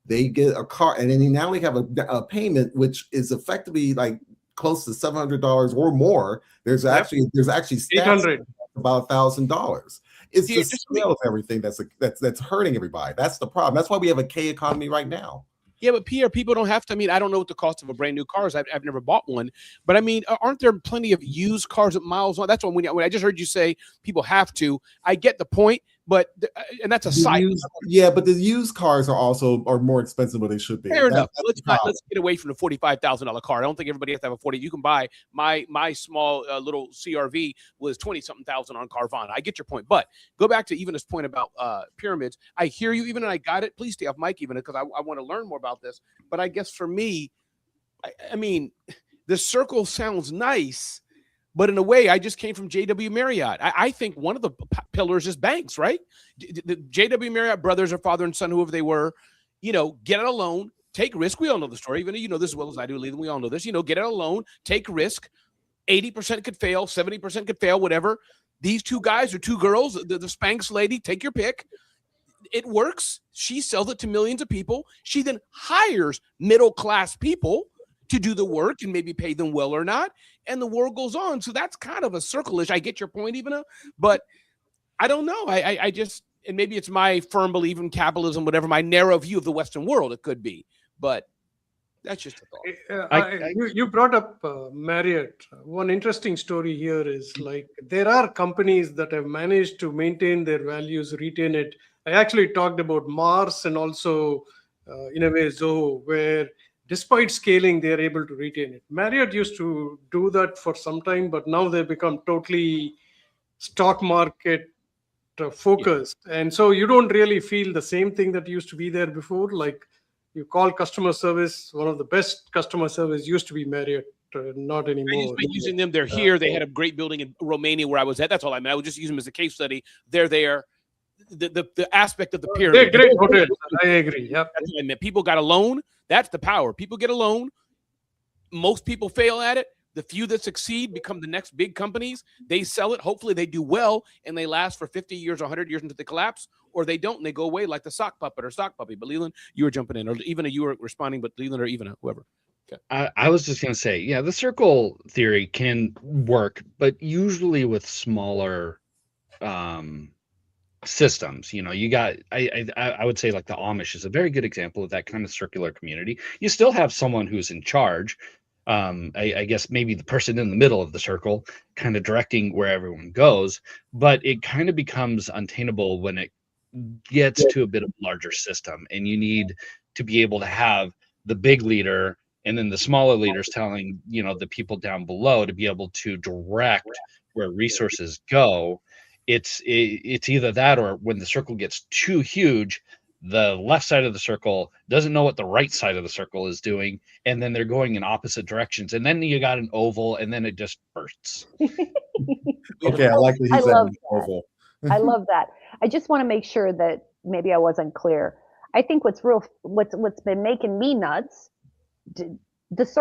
They get a car, and then you now have a payment which is effectively close to $700 or more. There's actually stats 800. about $1,000. It's the scale of everything that's hurting everybody. That's the problem. That's why we have a K economy right now. Yeah, but Pierre, people don't have to. I mean, I don't know what the cost of a brand new car is. I've never bought one, but I mean, aren't there plenty of used cars at miles on? That's when I just heard you say people have to. I get the point, but and that's a side. Yeah, but the used cars are more expensive than they should be. Fair enough. Let's get away from the $45,000 car. I don't think everybody has to have a 40. You can buy my small little CRV was 20-something thousand on Carvana. I get your point, but go back to even this point about pyramids. I hear you, even, and I got it. Please stay off mic, even, because I want to learn more about this. But I guess for me, I mean, the circle sounds nice, but in a way, I just came from JW Marriott. I think one of the pillars is banks, right? The JW Marriott brothers or father and son, whoever they were, get out a loan, take risk. We all know the story. Even you know this as well as I do, Leland. We all know this. Get out a loan, take risk. 80% could fail, 70% could fail, whatever. These two guys or two girls, the Spanx lady, take your pick. It works. She sells it to millions of people. She then hires middle-class people to do the work and maybe pay them well or not. And the world goes on. So that's kind of a circle-ish. I get your point, Ivana, but I don't know. I just, and maybe it's my firm belief in capitalism, whatever, my narrow view of the Western world, it could be. But that's just a thought. You brought up Marriott. One interesting story here is there are companies that have managed to maintain their values, retain it. I actually talked about Mars and also in a way Zoho, where despite scaling, they're able to retain it. Marriott used to do that for some time, but now they've become totally stock market focused. And so you don't really feel the same thing that used to be there before. You call customer service, one of the best customer service used to be Marriott, not anymore. I just been using them. They're here. They had a great building in Romania where I was at. That's all I meant. I would just use them as a case study. They're there. The aspect of the pyramid. They're great hotels. I agree. Yep. That's what I meant. People got a loan. That's the power. People get a loan. Most people fail at it. The few that succeed become the next big companies. They sell it. Hopefully they do well, and they last for 50 years or 100 years until they collapse, or they don't, and they go away like the sock puppet or sock puppy. But Leland, you were jumping in, or even you were responding, but Leland or even whoever. I was just going to say, yeah, the circle theory can work, but usually with smaller systems. You got, I would say, like the Amish is a very good example of that kind of circular community. You still have someone who's in charge. I guess maybe the person in the middle of the circle kind of directing where everyone goes, but it kind of becomes untenable when it gets to a bit of a larger system, and you need to be able to have the big leader and then the smaller leaders telling the people down below to be able to direct where resources go. It's either that, or when the circle gets too huge, the left side of the circle doesn't know what the right side of the circle is doing, and then they're going in opposite directions, and then you got an oval, and then it just bursts. Okay, I like that I he's love at an oval. I love that. I just want to make sure that maybe I wasn't clear. I think what's been making me nuts,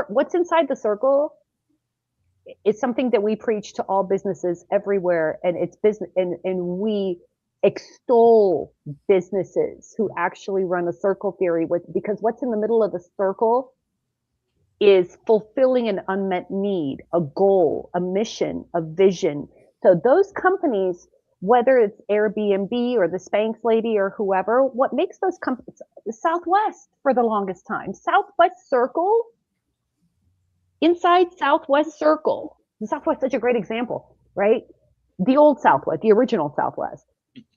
what's inside the circle is something that we preach to all businesses everywhere, and it's business, and we extol businesses who actually run a circle theory because what's in the middle of the circle is fulfilling an unmet need, a goal, a mission, a vision. So those companies, whether it's Airbnb or the Spanx lady or whoever, what makes those companies, Southwest for the longest time, Southwest Circle, inside Southwest Circle, Southwest is such a great example, right? The old Southwest, the original Southwest.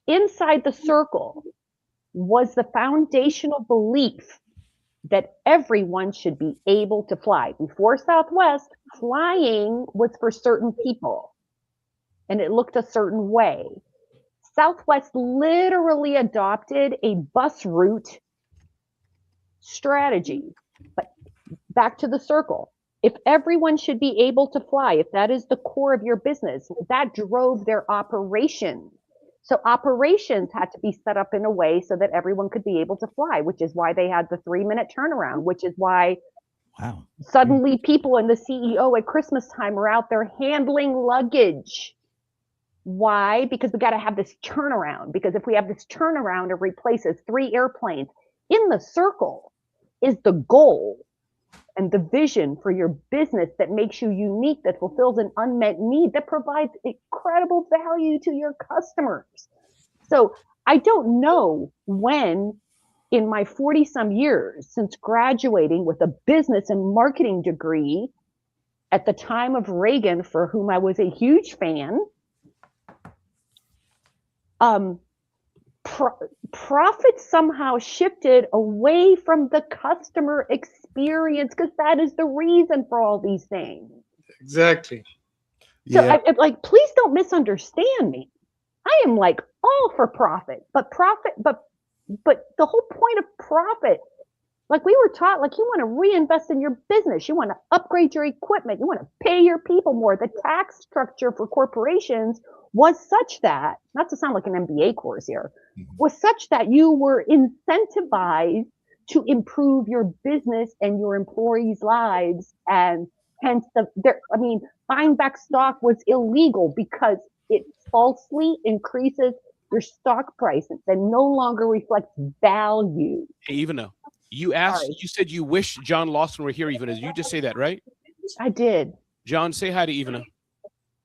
Inside the circle was the foundational belief that everyone should be able to fly. Before Southwest, flying was for certain people, and it looked a certain way. Southwest literally adopted a bus route strategy. But back to the circle. If everyone should be able to fly, if that is the core of your business, that drove their operations. So operations had to be set up in a way so that everyone could be able to fly, which is why they had the 3-minute turnaround, which is why suddenly people and the CEO at Christmas time are out there handling luggage. Why? Because we got to have this turnaround. Because if we have this turnaround, it replaces 3 airplanes. In the circle is the goal and the vision for your business that makes you unique, that fulfills an unmet need, that provides incredible value to your customers. So I don't know when in my 40-some years since graduating with a business and marketing degree at the time of Reagan, for whom I was a huge fan, profit somehow shifted away from the customer experience, because that is the reason for all these things. Exactly. So like, please don't misunderstand me. I am like all for profit, but the whole point of profit, like we were taught, like you want to reinvest in your business, you want to upgrade your equipment, you want to pay your people more. The tax structure for corporations was such that, not to sound like an MBA course here, was such that you were incentivized to improve your business and your employees' lives, and hence buying back stock was illegal because it falsely increases your stock price and no longer reflects value. Hey, Ivana, you said you wish John Lawson were here, Ivana. Did you just say that, right? I did. John, say hi to Ivana.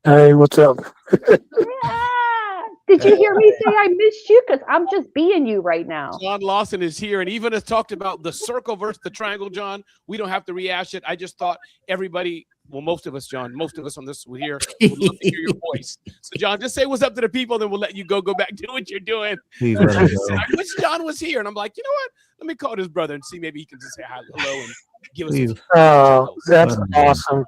Hey, what's up? Yeah. Did you hear me say I missed you? Because I'm just being you right now. John Lawson is here, and Ivana has talked about the circle versus the triangle, John. We don't have to rehash it. I just thought everybody, well, most of us, John, most of us on this would love to hear your voice. So, John, just say what's up to the people, then we'll let you go back, do what you're doing. I wish John was here, and I'm like, you know what? Let me call his brother and see maybe he can just say hello and give us. Oh, that's awesome.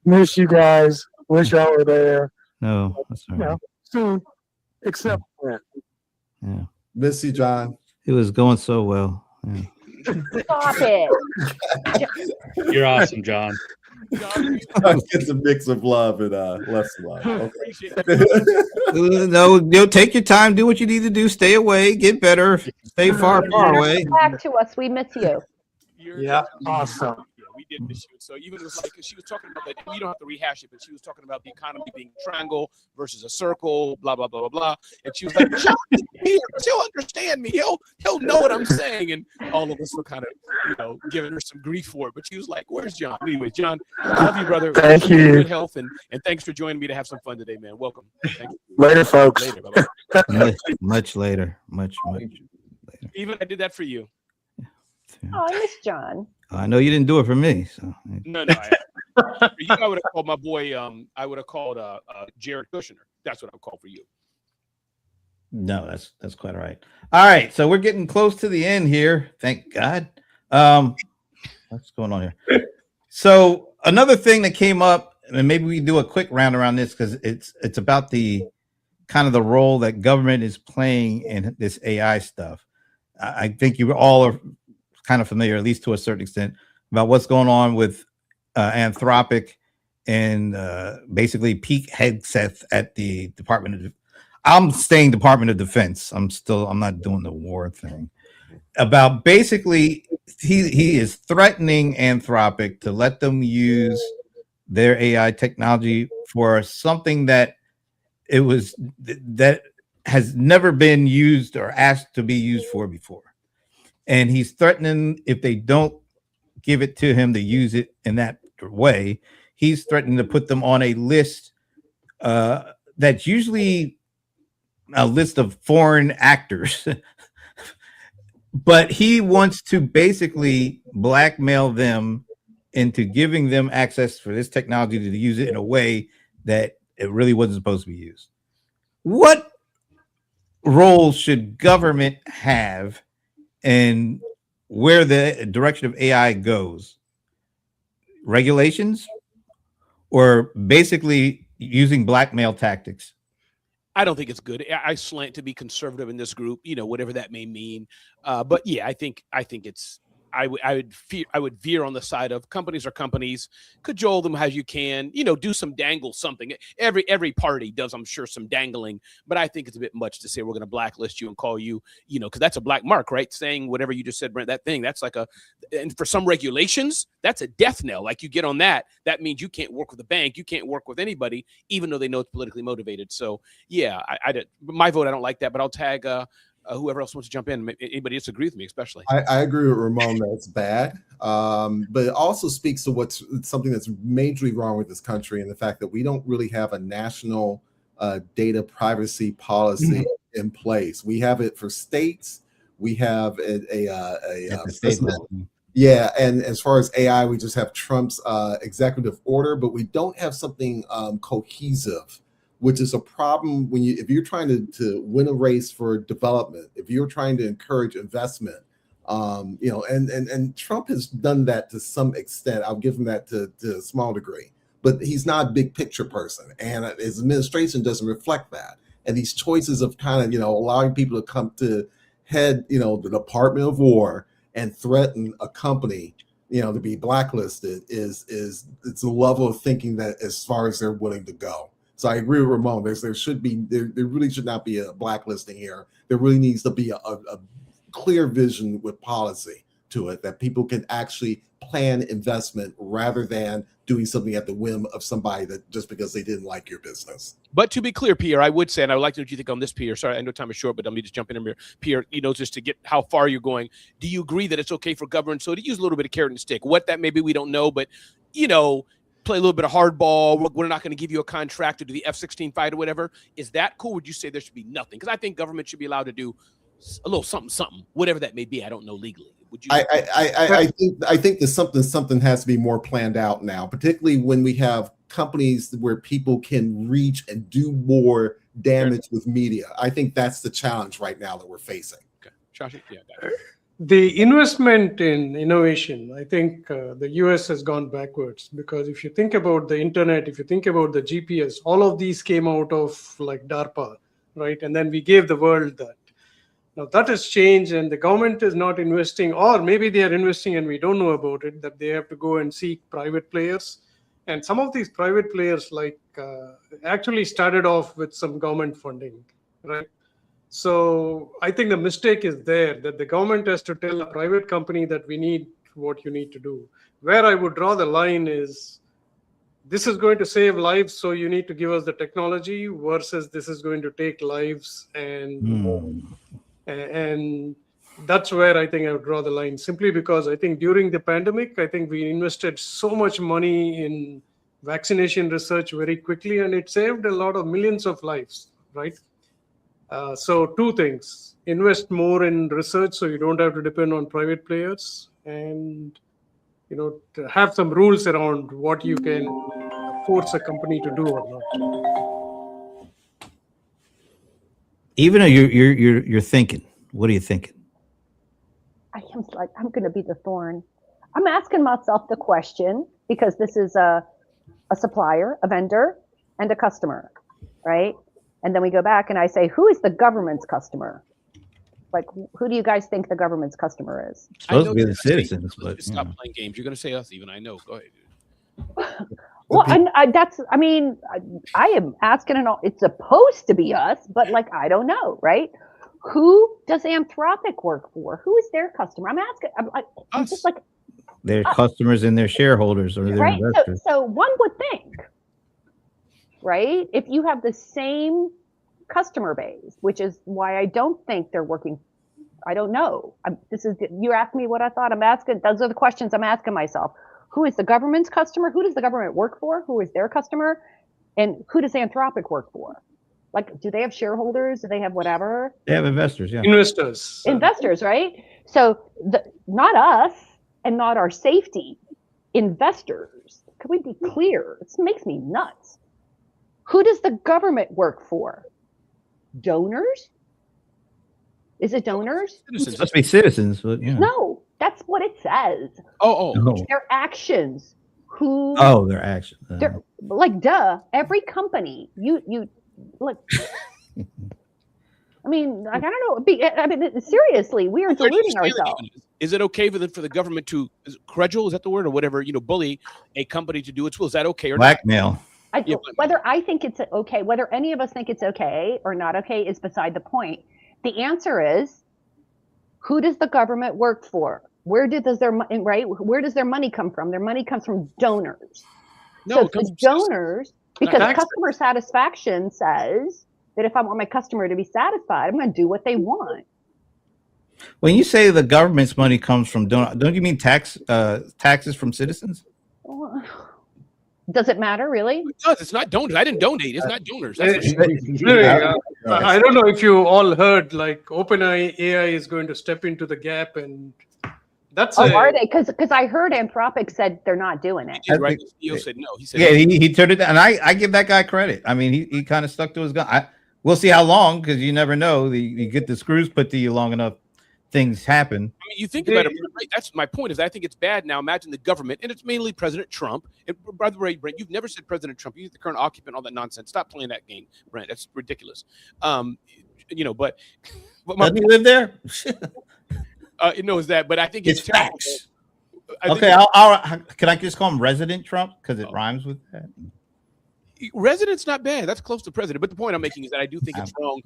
Miss you guys. Wish y'all were there. No, that's all right. Soon, except Brent. Yeah. Miss you, John. It was going so well. Yeah. Stop it. You're awesome, John. It's a mix of love and less love. Okay. No, take your time, do what you need to do, stay away, get better, stay far away. Back to us. We miss you. Yeah, awesome. Yeah, we did miss you. So even was like she was talking about that. We don't have to rehash it, but she was talking about the economy being a triangle versus a circle, blah blah blah blah blah. And she was like, "John, he'll understand me. He'll know what I'm saying." And all of us were kind of giving her some grief for it. But she was like, "Where's John?" Anyway, John, I love you, brother. Thank you. Good health, and thanks for joining me to have some fun today, man. Welcome. Thanks. Later, folks. Later. Bye-bye. Much later. Much later. Even I did that for you. Oh, I miss John. I know you didn't do it for me. So No. For you, I would have called my boy. I would have called Jared Kushner. That's what I would call for you. no, that's quite all right. All right, so we're getting close to the end here. Thank God. What's going on here? So another thing that came up, and maybe we do a quick round around this because it's about the kind of the role that government is playing in this AI stuff. I think you all are kind of familiar, at least to a certain extent, about what's going on with Anthropic and basically peak headsets at the Department of. I'm staying Department of Defense. I'm not doing the war thing. About basically, he is threatening Anthropic to let them use their AI technology for something that has never been used or asked to be used for before. And he's threatening if they don't give it to him to use it in that way, he's threatening to put them on a list that's usually a list of foreign actors. But he wants to basically blackmail them into giving them access for this technology to use it in a way that it really wasn't supposed to be used. What role should government have in where the direction of AI goes? Regulations or basically using blackmail tactics? I don't think it's good. I slant to be conservative in this group, whatever that may mean. But yeah, I think it's. I would veer on the side of companies are companies, cajole them as you can, do some dangle something. Every party does, I'm sure, some dangling, but I think it's a bit much to say we're going to blacklist you and call you, because that's a black mark, right? Saying whatever you just said, Brent, that's like and for some regulations, that's a death knell. Like you get on that means you can't work with a bank, you can't work with anybody, even though they know it's politically motivated. So yeah, my vote, I don't like that, but I'll tag whoever else wants to jump in. Anybody disagree with me, especially. I agree with Ramon that it's bad, but it also speaks to something that's majorly wrong with this country and the fact that we don't really have a national data privacy policy in place. We have it for states. We have a state level. Yeah, and as far as AI, we just have Trump's executive order, but we don't have something cohesive, which is a problem if you're trying to win a race for development, if you're trying to encourage investment, and Trump has done that to some extent. I'll give him that to a small degree, but he's not a big picture person, and his administration doesn't reflect that. And these choices of kind of, allowing people to come to head, the Department of War and threaten a company, to be blacklisted it's a level of thinking that as far as they're willing to go. So I agree with Ramon. There really should not be a blacklisting here. There really needs to be a clear vision with policy to it that people can actually plan investment rather than doing something at the whim of somebody that just because they didn't like your business. But to be clear, Pierre, I would say, and I would like to know what you think on this, Pierre. Sorry, I know time is short, but let me just jump in here. Pierre, just to get how far you're going. Do you agree that it's okay for government so to use a little bit of carrot and stick? What that may be, we don't know, but play a little bit of hardball. We're not going to give you a contract to do the F-16 fight or whatever. Is that cool? Would you say there should be nothing? Because I think government should be allowed to do a little something, whatever that may be. I don't know legally. Would you? I think that something has to be more planned out now, particularly when we have companies where people can reach and do more damage with media. I think that's the challenge right now that we're facing. Okay, Shashi, yeah. The investment in innovation, I think the US has gone backwards, because if you think about the internet, if you think about the GPS, all of these came out of like DARPA, right? And then we gave the world that. Now that has changed, and the government is not investing, or maybe they are investing and we don't know about it, that they have to go and seek private players. And some of these private players actually started off with some government funding, right? So I think the mistake is there, that the government has to tell a private company that we need what you need to do. Where I would draw the line is, this is going to save lives, so you need to give us the technology, versus this is going to take lives and that's where I think I would draw the line, simply because I think during the pandemic, I think we invested so much money in vaccination research very quickly, and it saved a lot of millions of lives, right? So two things: invest more in research so you don't have to depend on private players, and to have some rules around what you can force a company to do or not. Even though you're thinking, what are you thinking? I'm going to be the thorn. I'm asking myself the question because this is a supplier, a vendor, and a customer, right? And then we go back and I say, who is the government's customer? Like, who do you guys think the government's customer is? It's supposed to be the citizens, but stop playing games. You're going to say us, even. I know. Go ahead. Well, I am asking it all. It's supposed to be us, but I don't know, right? Who does Anthropic work for? Who is their customer? I'm asking. I'm just like their customers and their shareholders or their right. investors. So one would think, right? If you have the same customer base, which is why I don't think they're working. I don't know. You asked me what I thought. I'm asking. Those are the questions I'm asking myself. Who is the government's customer? Who does the government work for? Who is their customer? And who does Anthropic work for? Do they have shareholders? Do they have whatever? They have investors, yeah. Investors, right? So not us and not our safety. Investors. Could we be clear? This makes me nuts. Who does the government work for? Donors? Is it donors? It must be citizens, but No, that's what it says. No. Their actions. Who? Oh, their actions. They're, duh. Every company, you look. I mean, I don't know. Seriously, we are deluding ourselves. Is it okay for the government to credule? Is that the word or whatever? Bully a company to do its will. Is that okay or blackmail? Not? Whether I think it's okay, whether any of us think it's okay or not okay, is beside the point. The answer is, who does the government work for? Where does their money come from? Their money comes from donors. No, so the donors, because customer satisfaction says that if I want my customer to be satisfied, I'm going to do what they want. When you say the government's money comes from donors, don't you mean taxes from citizens? Does it matter, really? It does. It's not donors. I didn't donate. It's not donors. That's I don't know if you all heard, OpenAI is going to step into the gap, and that's are they? Because I heard Anthropic said they're not doing it. Right? The CEO said no. He said he turned it down, and I give that guy credit. I mean, he kind of stuck to his gun. We'll see how long, because you never know. You get the screws put to you long enough, things happen. I mean, you think about it, right? That's my point. Is I think it's bad now. Imagine the government, and it's mainly President Trump. And by the way, Brent, you've never said President Trump. You use the current occupant, all that nonsense. Stop playing that game, Brent. That's ridiculous. But doesn't he live there? It knows that, but I think it's facts. Okay, can I just call him Resident Trump because it rhymes with that? Resident's not bad. That's close to president. But the point I'm making is that I do think it's wrong.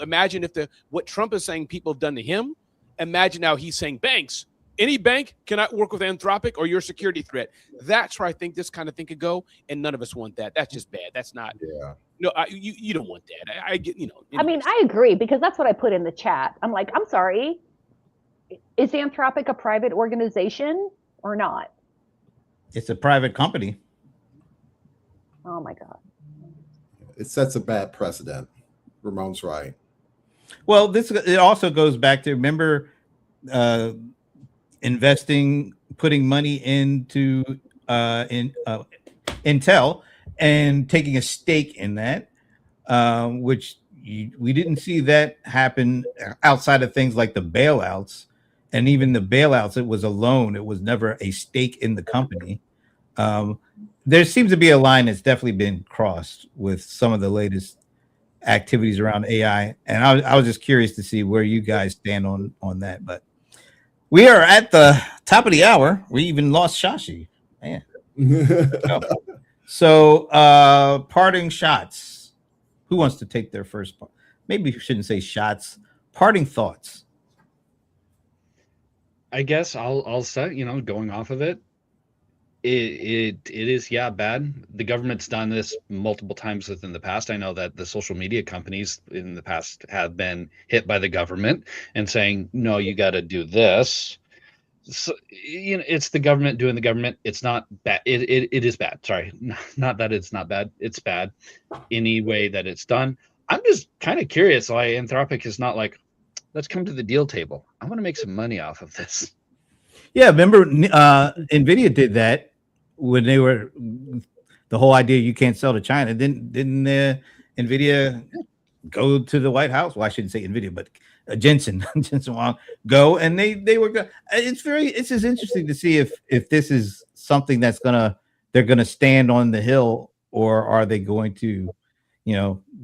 Imagine if what Trump is saying people have done to him. Imagine now he's saying banks. Any bank cannot work with Anthropic or your security threat. That's where I think this kind of thing could go, and none of us want that. That's just bad. That's not. Yeah. No, you don't want that. I get. I mean, I agree, because that's what I put in the chat. I'm like, I'm sorry. Is Anthropic a private organization or not? It's a private company. Oh my God. It sets a bad precedent. Ramon's right. Well, it also goes back to, remember, investing, putting money into Intel and taking a stake in that, which we didn't see that happen outside of things like the bailouts. And even the bailouts, it was a loan. It was never a stake in the company. There seems to be a line that's definitely been crossed with some of the latest activities around AI. And I was just curious to see where you guys stand on that. But we are at the top of the hour. We even lost Shashi. Man. So parting shots. Who wants to take their first part? Maybe you shouldn't say shots. Parting thoughts. I guess I'll set, going off of it. It is, yeah, bad. The government's done this multiple times within the past. I know that the social media companies in the past have been hit by the government and saying, no, you got to do this. So, it's the government doing the government. It's not bad. It is bad. Sorry. Not that it's not bad. It's bad any way that it's done. I'm just kind of curious why Anthropic is not like, let's come to the deal table. I want to make some money off of this. Yeah, remember NVIDIA did that when they were the whole idea you can't sell to China. Didn't NVIDIA go to the White House? Well, I shouldn't say NVIDIA, but Jensen Huang go, and they were. It's just interesting to see if this is something that's they're gonna stand on the hill, or are they going to,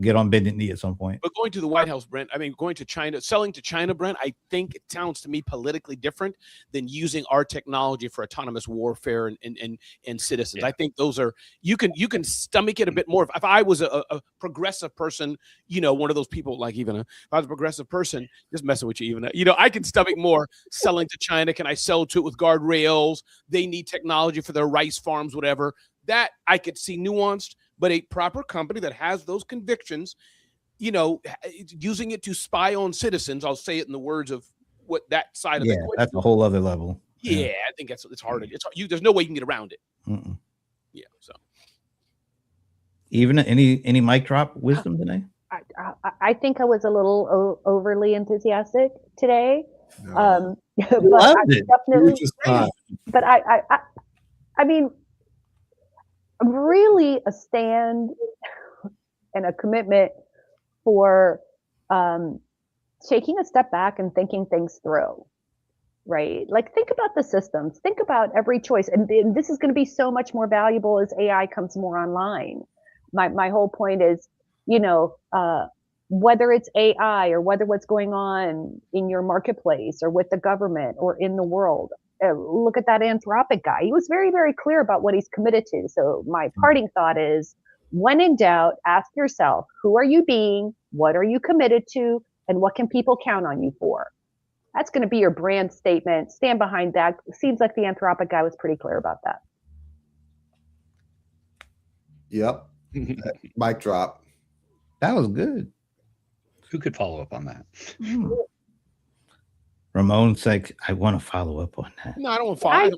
get on bended knee at some point. But going to the White House, Brent, I mean, going to China, selling to China, Brent, I think it sounds to me politically different than using our technology for autonomous warfare and citizens. Yeah. I think those are, you can stomach it a bit more. If I was a progressive person, one of those people, like if I was a progressive person, just messing with you, I can stomach more selling to China. Can I sell to it with guardrails? They need technology for their rice farms, whatever. That I could see nuanced. But a proper company that has those convictions, using it to spy on citizens, I'll say it in the words of what that side of the question. That's a whole other level. Yeah, I think it's hard. There's no way you can get around it. Mm-mm. Yeah. So, even any mic drop wisdom today? I think I was a little overly enthusiastic today. No. But Loved it. definitely, Just not. but I mean, really a stand and a commitment for taking a step back and thinking things through, right? Like, think about the systems, think about every choice, and this is going to be so much more valuable as AI comes more online. My whole point is, whether it's AI or whether what's going on in your marketplace or with the government or in the world. Look at that Anthropic guy. He was very, very clear about what he's committed to. So my parting thought is, when in doubt, ask yourself, who are you being? What are you committed to? And what can people count on you for? That's going to be your brand statement. Stand behind that. Seems like the Anthropic guy was pretty clear about that. Yep. Mic drop. That was good. Who could follow up on that? Ramon's like, I want to follow up on that. no, I don't want to follow.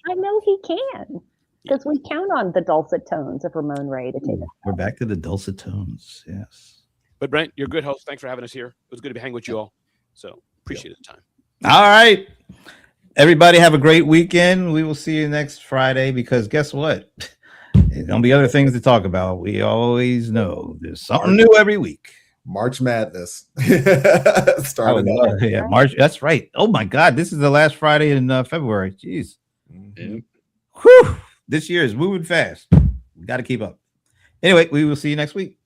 I know he can, because we count on the dulcet tones of Ramon Ray to take it. We're back to the dulcet tones. Yes. But Brent, you're a good host. Thanks for having us here. It was good to hang with you all. So appreciate the time. All right. Everybody have a great weekend. We will see you next Friday, because guess what? There's going to be other things to talk about. We always know there's something new every week. March Madness. Started yeah, March. That's right. Oh my God. This is the last Friday in February. Jeez. Mm-hmm. Whew. This year is moving fast. We got to keep up. Anyway, we will see you next week.